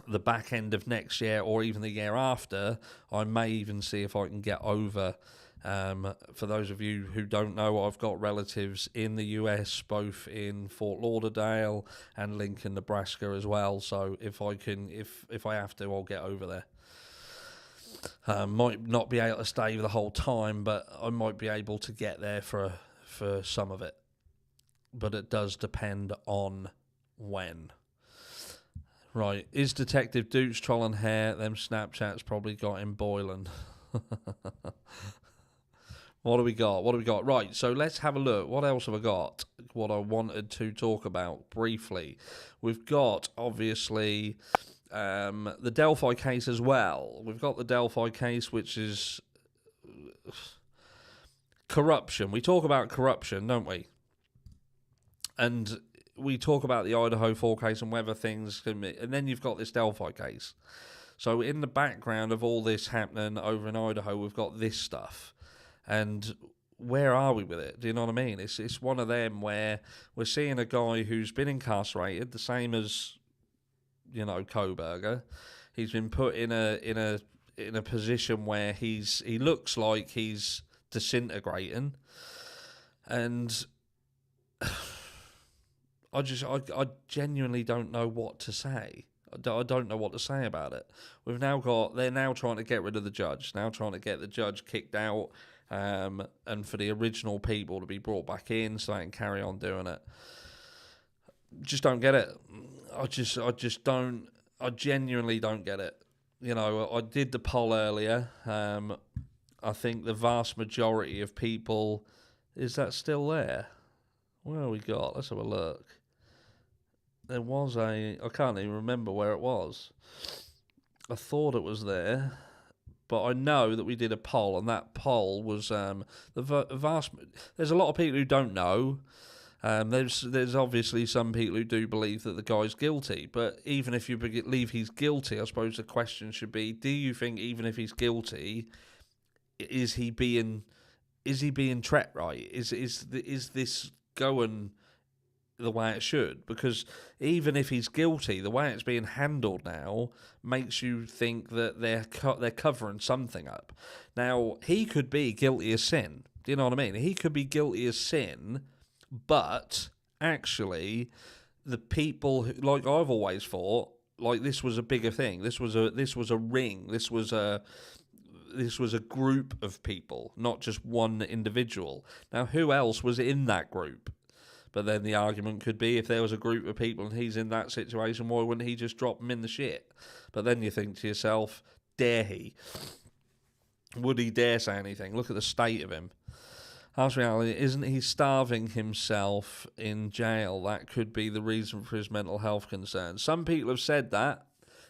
the back end of next year or even the year after, I may even see if I can get over. For those of you who don't know, I've got relatives in the US, both in Fort Lauderdale and Lincoln, Nebraska as well. So if I have to, I'll get over there. Might not be able to stay the whole time, but I might be able to get there for some of it. But it does depend on when. Right, is Detective Dooch trolling hair? Them Snapchats probably got him boiling. What do we got? Right, so let's have a look. What else have I got? What I wanted to talk about briefly. We've got, obviously, the Delphi case as well. We've got the Delphi case, which is corruption. We talk about corruption, don't we? And we talk about the Idaho 4 case and whether things can be... And then you've got this Delphi case. So in the background of all this happening over in Idaho, we've got this stuff. And where are we with it? Do you know what I mean? It's one of them where we're seeing a guy who's been incarcerated, the same as, Kohberger. He's been put in a position where he looks like he's disintegrating, and I genuinely don't know what to say. I don't know what to say about it. They're now trying to get rid of the judge. Now trying to get the judge kicked out. And for the original people to be brought back in so they can carry on doing it. Just don't get it. I genuinely don't get it. I did the poll earlier. I think the vast majority of people, is that still there? Where have we got? Let's have a look. There was I can't even remember where it was. I thought it was there. But I know that we did a poll, and that poll was there's a lot of people who don't know. There's obviously some people who do believe that the guy's guilty. But even if you believe he's guilty, I suppose the question should be: do you think even if he's guilty, is he being treated right? Is this going the way it should? Because even if he's guilty, the way it's being handled now makes you think that they're covering something up. Now, he could be guilty as sin. Do you know what I mean? He could be guilty as sin, but actually, the people who, like I've always thought, like this was a bigger thing. This was a ring. This was a group of people, not just one individual. Now, who else was in that group? But then the argument could be, if there was a group of people and he's in that situation, why wouldn't he just drop them in the shit? But then you think to yourself, dare he? Would he dare say anything? Look at the state of him. Harsh reality, isn't he starving himself in jail? That could be the reason for his mental health concerns. Some people have said that.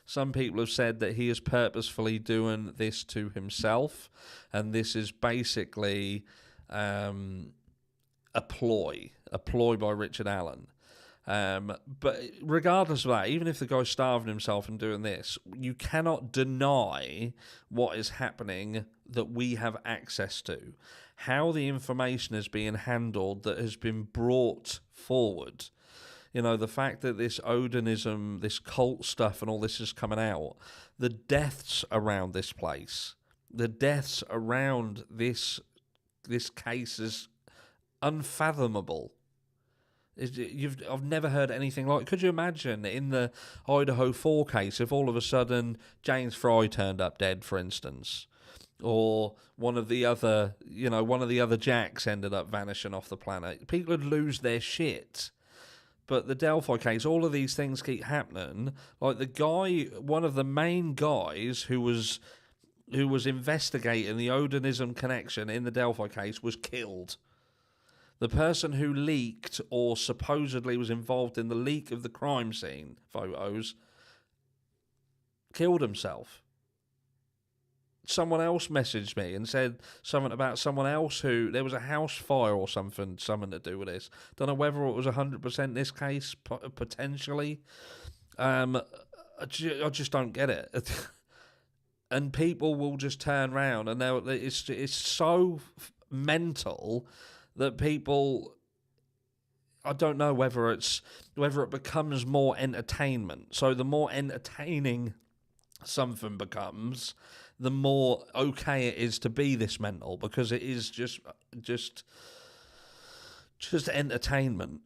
Some people have said that he is purposefully doing this to himself, and this is basically a ploy by Richard Allen. But regardless of that, even if the guy's starving himself and doing this, you cannot deny what is happening that we have access to. How the information is being handled that has been brought forward. You know, the fact that this Odinism, this cult stuff and all this is coming out, the deaths around this place, the deaths around this case is unfathomable. I've never heard anything like. Could you imagine in the Idaho 4 case if all of a sudden James Fry turned up dead, for instance, or one of the other Jacks ended up vanishing off the planet? People would lose their shit. But the Delphi case, all of these things keep happening. Like the guy, one of the main guys who was investigating the Odinism connection in the Delphi case was killed. The person who leaked or supposedly was involved in the leak of the crime scene photos killed himself. Someone else messaged me and said something about someone else who... There was a house fire or something to do with this. Don't know whether it was 100% this case, potentially. I just don't get it. And people will just turn around and it's so mental that people, I don't know whether it becomes more entertainment. So the more entertaining something becomes, the more okay it is to be this mental, because it is just entertainment,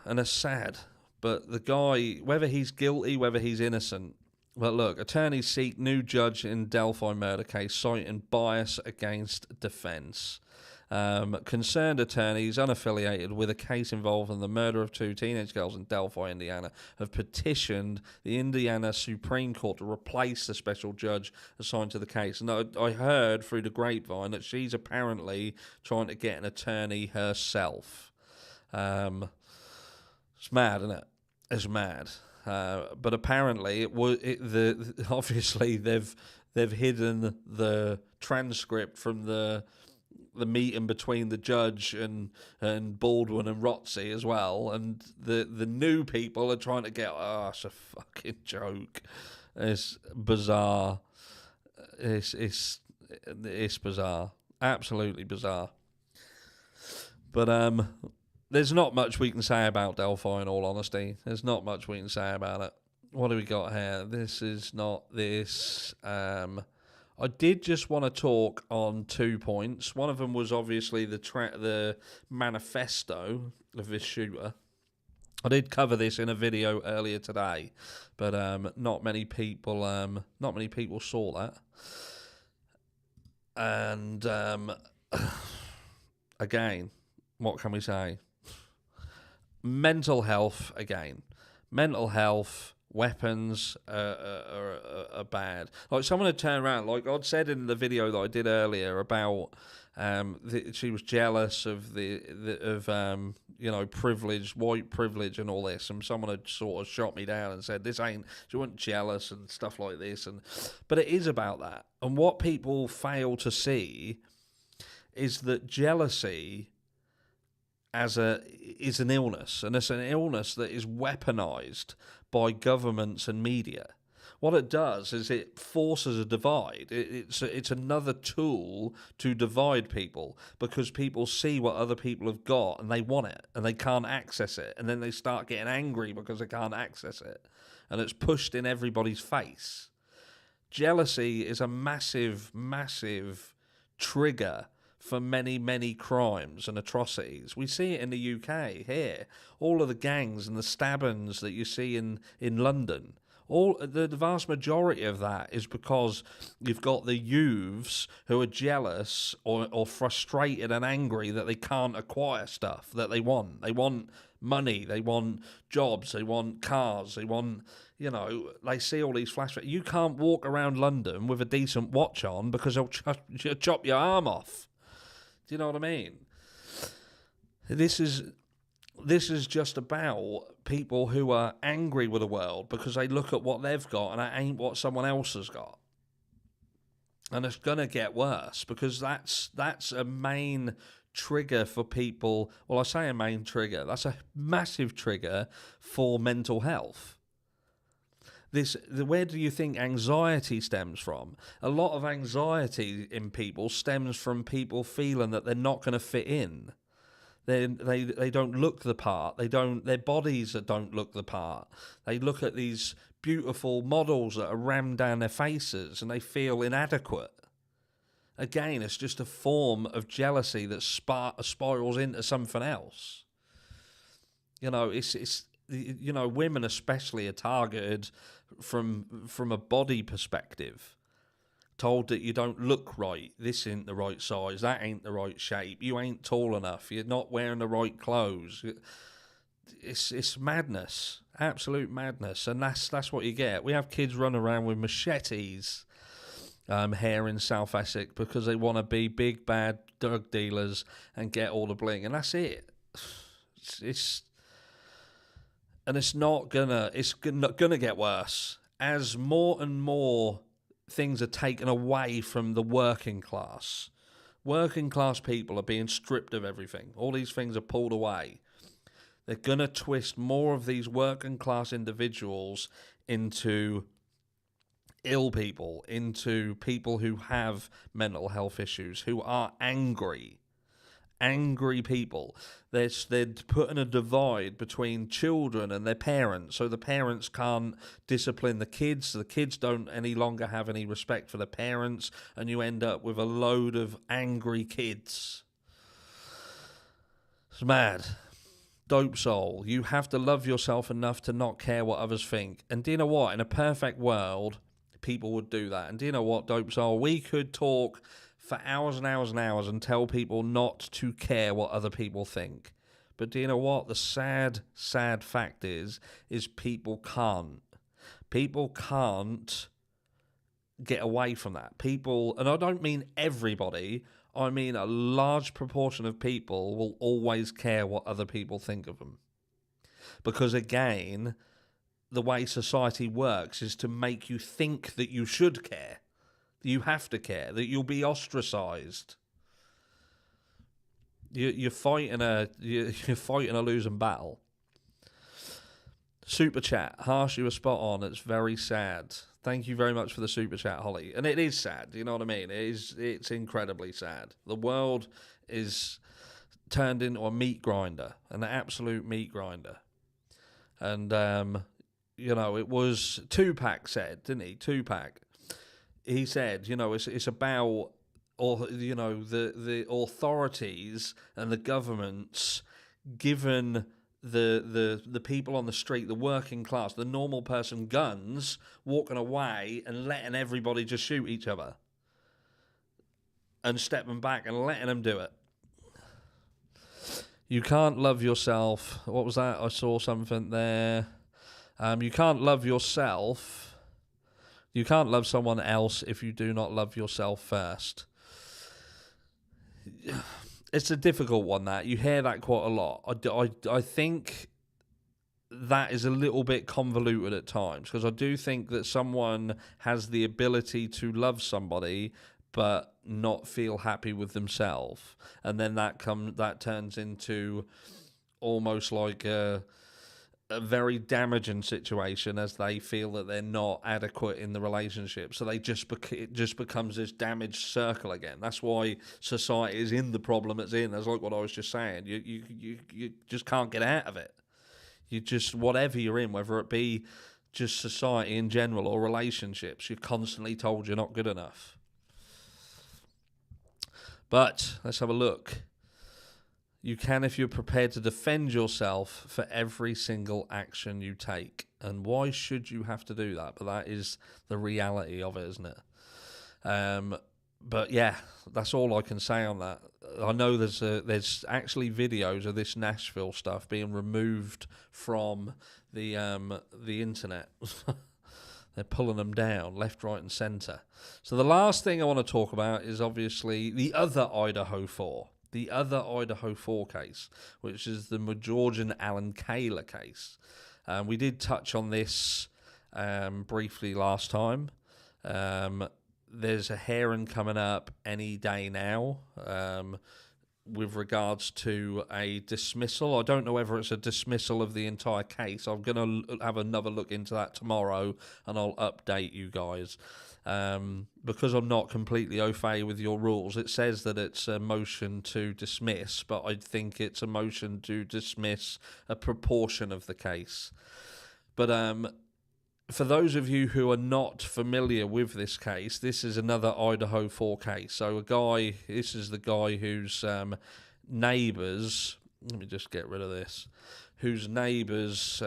and it's sad. But the guy, whether he's guilty, whether he's innocent. But look, attorneys seek new judge in Delphi murder case, citing bias against defence. Concerned attorneys unaffiliated with a case involving the murder of 2 teenage girls in Delphi, Indiana, have petitioned the Indiana Supreme Court to replace the special judge assigned to the case. And I heard through the grapevine that she's apparently trying to get an attorney herself. It's mad, isn't it? It's mad. But apparently obviously they've hidden the transcript from the meeting between the judge and Baldwin and Rotzi as well, and the new people are trying to get... Oh, it's a fucking joke. It's bizarre. It's bizarre. Absolutely bizarre. But there's not much we can say about Delphi, in all honesty. There's not much we can say about it. What do we got here? This is not this... I did just want to talk on 2 points. One of them was obviously the manifesto of this shooter. I did cover this in a video earlier today, but not many people saw that. And again, what can we say? Mental health again. Mental health. Weapons are bad. Like, someone had turned around, like I'd said in the video that I did earlier about she was jealous of privilege, white privilege, and all this, and someone had sort of shot me down and said she wasn't jealous and stuff like this, but it is about that. And what people fail to see is that jealousy is an illness, and it's an illness that is weaponized by governments and media. What it does is it forces a divide. It's another tool to divide people, because people see what other people have got and they want it and they can't access it, and then they start getting angry because they can't access it, and it's pushed in everybody's face. Jealousy is a massive, massive trigger for many, many crimes and atrocities. We see it in the UK here. All of the gangs and the stabbings that you see in London, the vast majority of that is because you've got the youths who are jealous or frustrated and angry that they can't acquire stuff that they want. They want money, they want jobs, they want cars, they want... they see all these flashbacks. You can't walk around London with a decent watch on because they'll chop your arm off. Do you know what I mean? This is just about people who are angry with the world because they look at what they've got and it ain't what someone else has got. And it's going to get worse, because that's a main trigger for people. Well, I say a main trigger. That's a massive trigger for mental health. Where do you think anxiety stems from? A lot of anxiety in people stems from people feeling that they're not going to fit in. They don't look the part. Their bodies don't look the part. They look at these beautiful models that are rammed down their faces and they feel inadequate. Again, it's just a form of jealousy that spirals into something else. Women especially are targeted from a body perspective. Told that you don't look right, this ain't the right size, that ain't the right shape, you ain't tall enough, you're not wearing the right clothes. It's madness, absolute madness, and that's what you get. We have kids running around with machetes here in South Essex because they want to be big bad drug dealers and get all the bling, and that's it. It's not gonna get worse as more and more things are taken away from the working class. Working class people are being stripped of everything. All these things are pulled away. They're going to twist more of these working class individuals into ill people, into people who have mental health issues, who are angry people. They're putting a divide between children and their parents, so the parents can't discipline the kids, so the kids don't any longer have any respect for the parents, and you end up with a load of angry kids. It's mad. Dope soul. You have to love yourself enough to not care what others think. And do you know what? In a perfect world, people would do that. And do you know what, Dope soul? We could talk for hours and hours and hours and tell people not to care what other people think. But do you know what? The sad fact is people can't. People can't get away from that. People, and I don't mean everybody, I mean a large proportion of people will always care what other people think of them. Because again, the way society works is to make you think that you should care. You have to care, that you'll be ostracised. You're fighting a losing battle. Super chat, Harsh, you were spot on. It's very sad. Thank you very much for the super chat, Holly. And it is sad. You know what I mean? It's incredibly sad. The world is turned into a meat grinder, an absolute meat grinder. And it was Tupac said, didn't he? Tupac. He said, it's about, the authorities and the governments given the people on the street, the working class, the normal person, guns, walking away and letting everybody just shoot each other and stepping back and letting them do it. You can't love yourself. What was that? I saw something there. You can't love yourself. You can't love someone else if you do not love yourself first. It's a difficult one, that. You hear that quite a lot. I think that is a little bit convoluted at times, because I do think that someone has the ability to love somebody but not feel happy with themselves. And then that turns into almost like a very damaging situation, as they feel that they're not adequate in the relationship. So it just becomes this damaged circle again. That's why society is in the problem it's in. That's like what I was just saying. You just can't get out of it. You just, whatever you're in, whether it be just society in general or relationships, you're constantly told you're not good enough. But let's have a look. You can if you're prepared to defend yourself for every single action you take. And why should you have to do that? But that is the reality of it, isn't it? But yeah, that's all I can say on that. I know there's actually videos of this Nashville stuff being removed from the internet. They're pulling them down left, right, and centre. So the last thing I want to talk about is obviously the other Idaho 4. The other Idaho 4 case, which is the Georgian Alan Kayla case. We did touch on this briefly last time. There's a hearing coming up any day now. with regards to a dismissal. I don't know whether it's a dismissal of the entire case. I'm going to have another look into that tomorrow, and I'll update you guys. Because I'm not completely au fait with your rules, it says that it's a motion to dismiss, but I think it's a motion to dismiss a proportion of the case. But for those of you who are not familiar with this case, this is another Idaho 4 case. So this is the guy whose neighbours, let me just get rid of this, whose neighbour's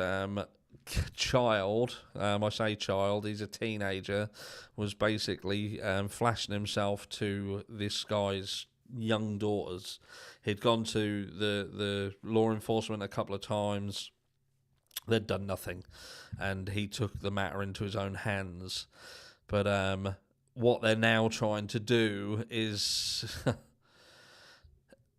child, I say child, he's a teenager, was basically flashing himself to this guy's young daughters. He'd gone to the law enforcement a couple of times. They'd done nothing, and he took the matter into his own hands. But what they're now trying to do is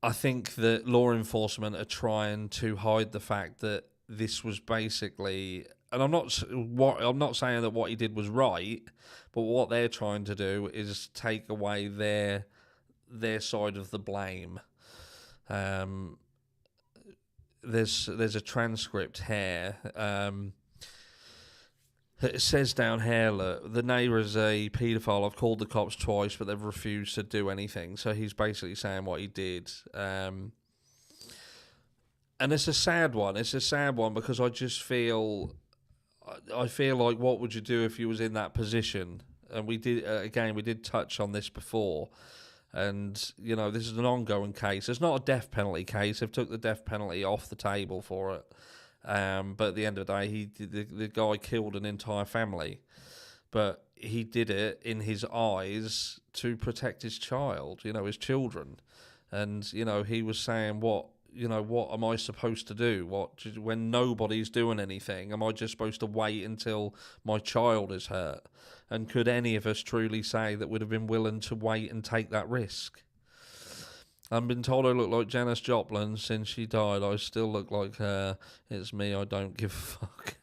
I think that law enforcement are trying to hide the fact that this was basically, and I'm not saying that what he did was right, but what they're trying to do is take away their side of the blame. There's a transcript here. It says down here, look, the neighbour is a paedophile. I've called the cops twice, but they've refused to do anything. So he's basically saying what he did. And it's a sad one. It's a sad one because I just feel like, what would you do if you was in that position? And we did touch on this before. And, you know, this is an ongoing case. It's not a death penalty case. They've took the death penalty off the table for it. But at the end of the day, the guy killed an entire family. But he did it in his eyes to protect his child, you know, his children. And, you know, he was saying, what am I supposed to do? When nobody's doing anything, am I just supposed to wait until my child is hurt? And could any of us truly say that would have been willing to wait and take that risk? I've been told I look like Janis Joplin since she died. I still look like her. It's me, I don't give a fuck.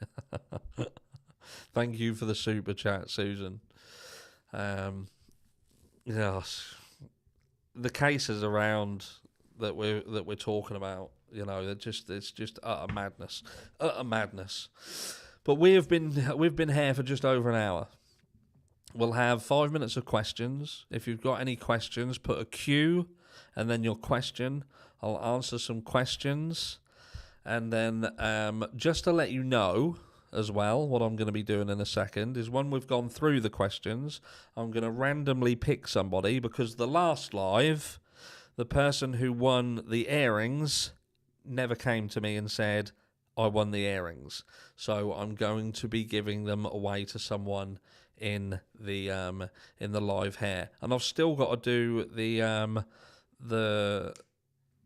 Thank you for the super chat, Susan. Yes. The cases around that we're talking about, you know, it's just utter madness. But we've been here for just over an hour. We'll have 5 minutes of questions. If you've got any questions, put a Q and then your question. I'll answer some questions. And then just to let you know as well, what I'm going to be doing in a second is when we've gone through the questions, I'm going to randomly pick somebody, because the last live, the person who won the earrings never came to me and said, I won the earrings. So I'm going to be giving them away to someone in the live here, and I've still got to do the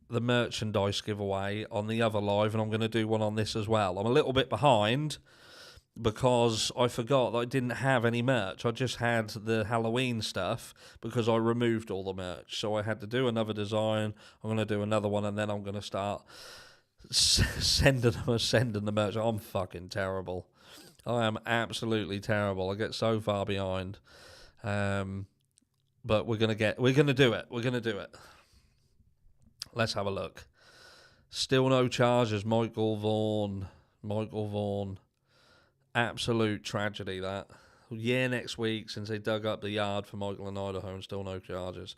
merchandise giveaway on the other live, and I'm going to do one on this as well. I'm a little bit behind because I forgot that I didn't have any merch. I just had the Halloween stuff because I removed all the merch, so I had to do another design. I'm going to do another one, and then I'm going to start sending the merch. I'm fucking terrible. I am absolutely terrible. I get so far behind. But we're gonna do it. Let's have a look. Still no charges, Michael Vaughan. Absolute tragedy, that. Yeah, next week since they dug up the yard for Michael in Idaho, and still no charges.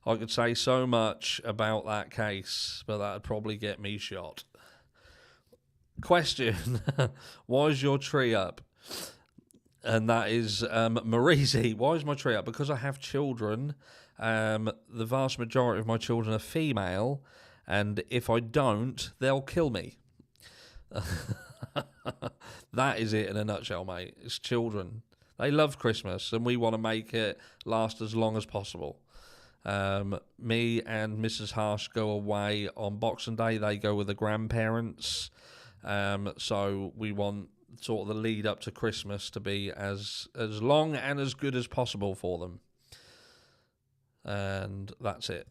I could say so much about that case, but that'd probably get me shot. Question: why is your tree up? And that is Marisi. Why is my tree up? Because I have children. The vast majority of my children are female, and if I don't, they'll kill me. That is it in a nutshell, mate. It's children. They love Christmas, and we want to make it last as long as possible. Me and Mrs. Harsh go away on Boxing Day. They go with the grandparents. So we want sort of the lead up to Christmas to be as long and as good as possible for them. And that's it.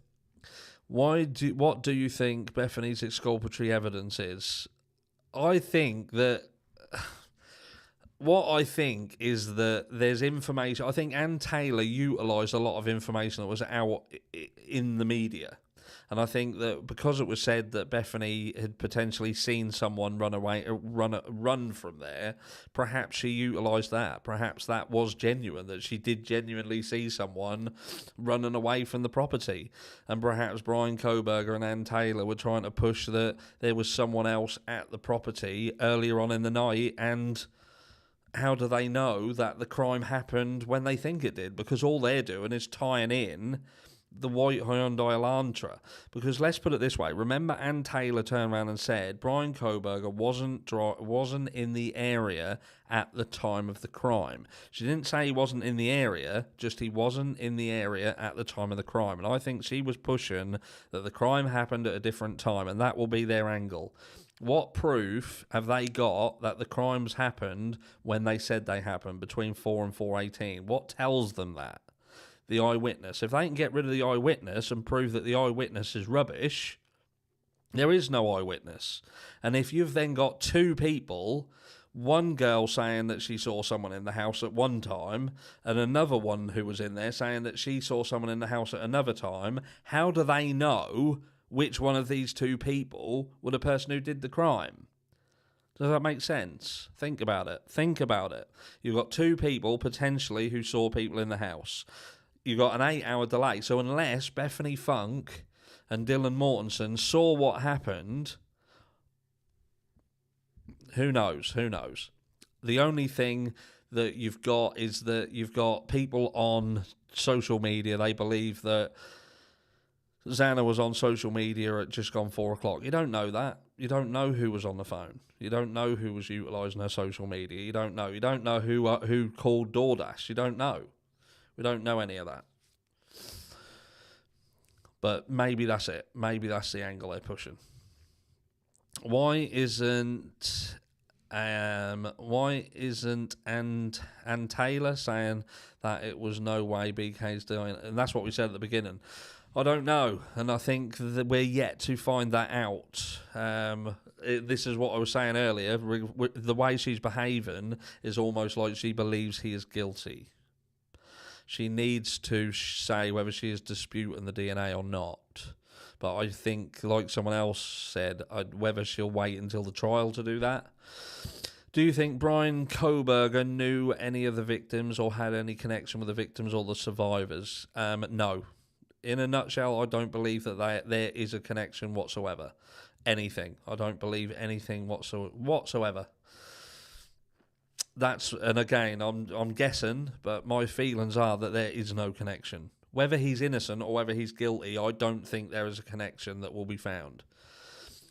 What do you think Bethany's exculpatory evidence is? I think that is that there's information. I think Ann Taylor utilised a lot of information that was out in the media. And I think that because it was said that Bethany had potentially seen someone run from there, perhaps she utilised that. Perhaps that was genuine, that she did genuinely see someone running away from the property. And perhaps Brian Koberger and Ann Taylor were trying to push that there was someone else at the property earlier on in the night, and how do they know that the crime happened when they think it did? Because all they're doing is tying in the white Hyundai Elantra. Because let's put it this way, remember Ann Taylor turned around and said Brian Koberger wasn't in the area at the time of the crime. She didn't say he wasn't in the area, just he wasn't in the area at the time of the crime. And I think she was pushing that the crime happened at a different time, and that will be their angle. What proof have they got that the crimes happened when they said they happened, between 4 and 4:18? What tells them that? The eyewitness. If they can get rid of the eyewitness and prove that the eyewitness is rubbish, there is no eyewitness. And if you've then got two people, one girl saying that she saw someone in the house at one time, and another one who was in there saying that she saw someone in the house at another time, how do they know which one of these two people were the person who did the crime? Does that make sense? Think about it. Think about it. You've got two people potentially who saw people in the house. You've got an 8-hour delay. So unless Bethany Funk and Dylan Mortensen saw what happened, who knows? Who knows? The only thing that you've got is that you've got people on social media. They believe that Xana was on social media at just gone 4 o'clock. You don't know that. You don't know who was on the phone. You don't know who was utilising her social media. You don't know. You don't know who called DoorDash. You don't know. We don't know any of that. But maybe that's it. Maybe that's the angle they're pushing. Why isn't Ann Taylor saying that it was no way BK's doing it? And that's what we said at the beginning. I don't know, and I think that we're yet to find that out. This is what I was saying earlier. The way she's behaving is almost like she believes he is guilty. She needs to say whether she is disputing the DNA or not. But I think, like someone else said, whether she'll wait until the trial to do that. Do you think Brian Koberger knew any of the victims or had any connection with the victims or the survivors? No. In a nutshell, I don't believe that there is a connection whatsoever. Anything. I don't believe anything whatsoever. And again, I'm guessing, but my feelings are that there is no connection. Whether he's innocent or whether he's guilty, I don't think there is a connection that will be found.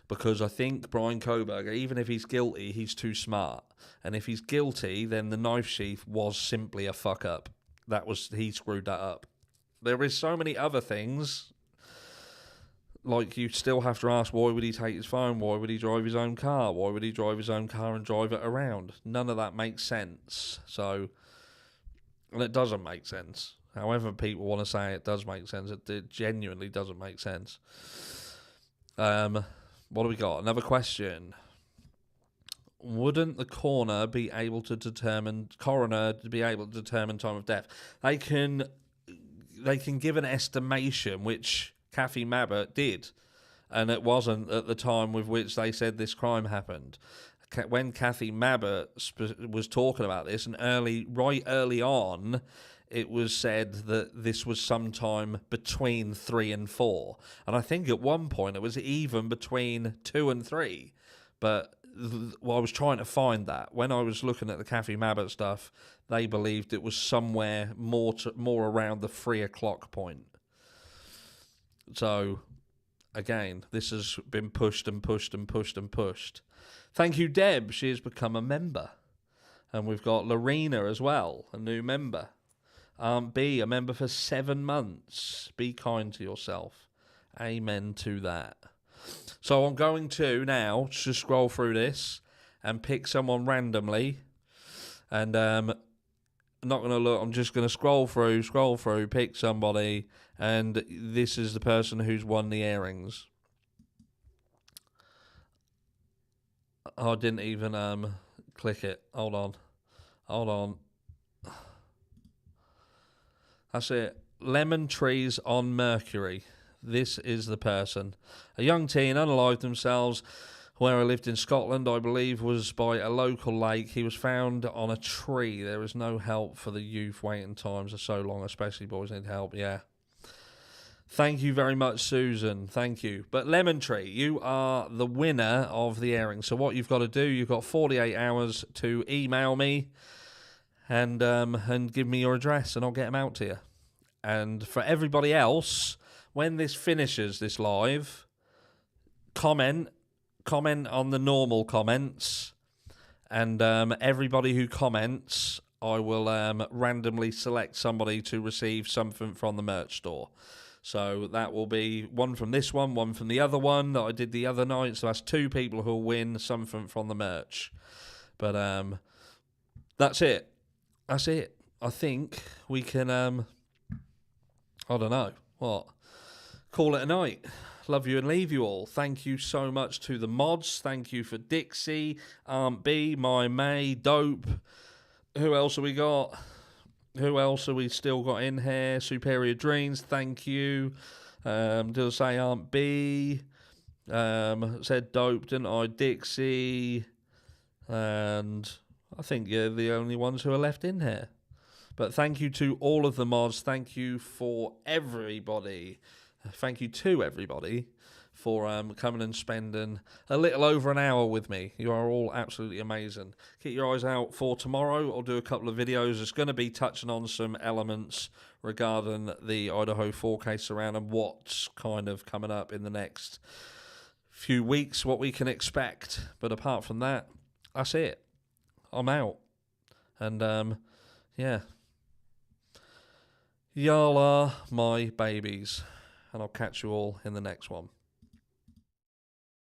Because I think Brian Koberger, even if he's guilty, he's too smart. And if he's guilty, then the knife sheath was simply a fuck up. He screwed that up. There is so many other things. Like, you still have to ask, why would he take his phone? Why would he drive his own car? Why would he drive his own car and drive it around? None of that makes sense. And it doesn't make sense. However people want to say it does make sense, it genuinely doesn't make sense. What do we got? Another question. Wouldn't the coroner be able to determine time of death? They can give an estimation, which Kathy Mabbott did, and it wasn't at the time with which they said this crime happened. When Kathy Mabbott was talking about this, and right early on, it was said that this was sometime between 3 and 4. And I think at one point it was even between 2 and 3. But I was trying to find that. When I was looking at the Kathy Mabbott stuff, they believed it was somewhere more around the 3 o'clock point. So, again, this has been pushed and pushed and pushed and pushed. Thank you, Deb. She has become a member. And we've got Lorena as well, a new member. B, a member for 7 months. Be kind to yourself. Amen to that. So I'm going to now just scroll through this and pick someone randomly. And I'm not going to look. I'm just going to scroll through, pick somebody. And this is the person who's won the earrings. I didn't even click it. Hold on. That's it. Lemon Trees on Mercury. This is the person. A young teen unalived themselves where I lived in Scotland, I believe, was by a local lake. He was found on a tree. There is no help for the youth. Waiting times are so long, especially boys need help. Yeah. Thank you very much, Susan. Thank you. But Lemon Tree, you are the winner of the airing. So what you've got to do, you've got 48 hours to email me and give me your address, and I'll get them out to you. And for everybody else, when this finishes, this live, comment on the normal comments, and everybody who comments, I will randomly select somebody to receive something from the merch store. So that will be one from this one from the other one that I did the other night. So that's 2 people who will win something from the merch. But that's it. That's it. I think we can, I don't know, what? Call it a night. Love you and leave you all. Thank you so much to the mods. Thank you for Dixie, Aunt B, My May, Dope. Who else have we got? Who else have we still got in here? Superior Dreams, thank you. Did I say Aunt B? Said Dope, didn't I? Dixie. And I think you're the only ones who are left in here. But thank you to all of the mods. Thank you for everybody. Thank you to everybody for coming and spending a little over an hour with me. You are all absolutely amazing. Keep your eyes out for tomorrow. I'll do a couple of videos. It's going to be touching on some elements regarding the Idaho 4K surround and what's kind of coming up in the next few weeks, what we can expect. But apart from that, that's it. I'm out. And, yeah. Y'all are my babies. And I'll catch you all in the next one.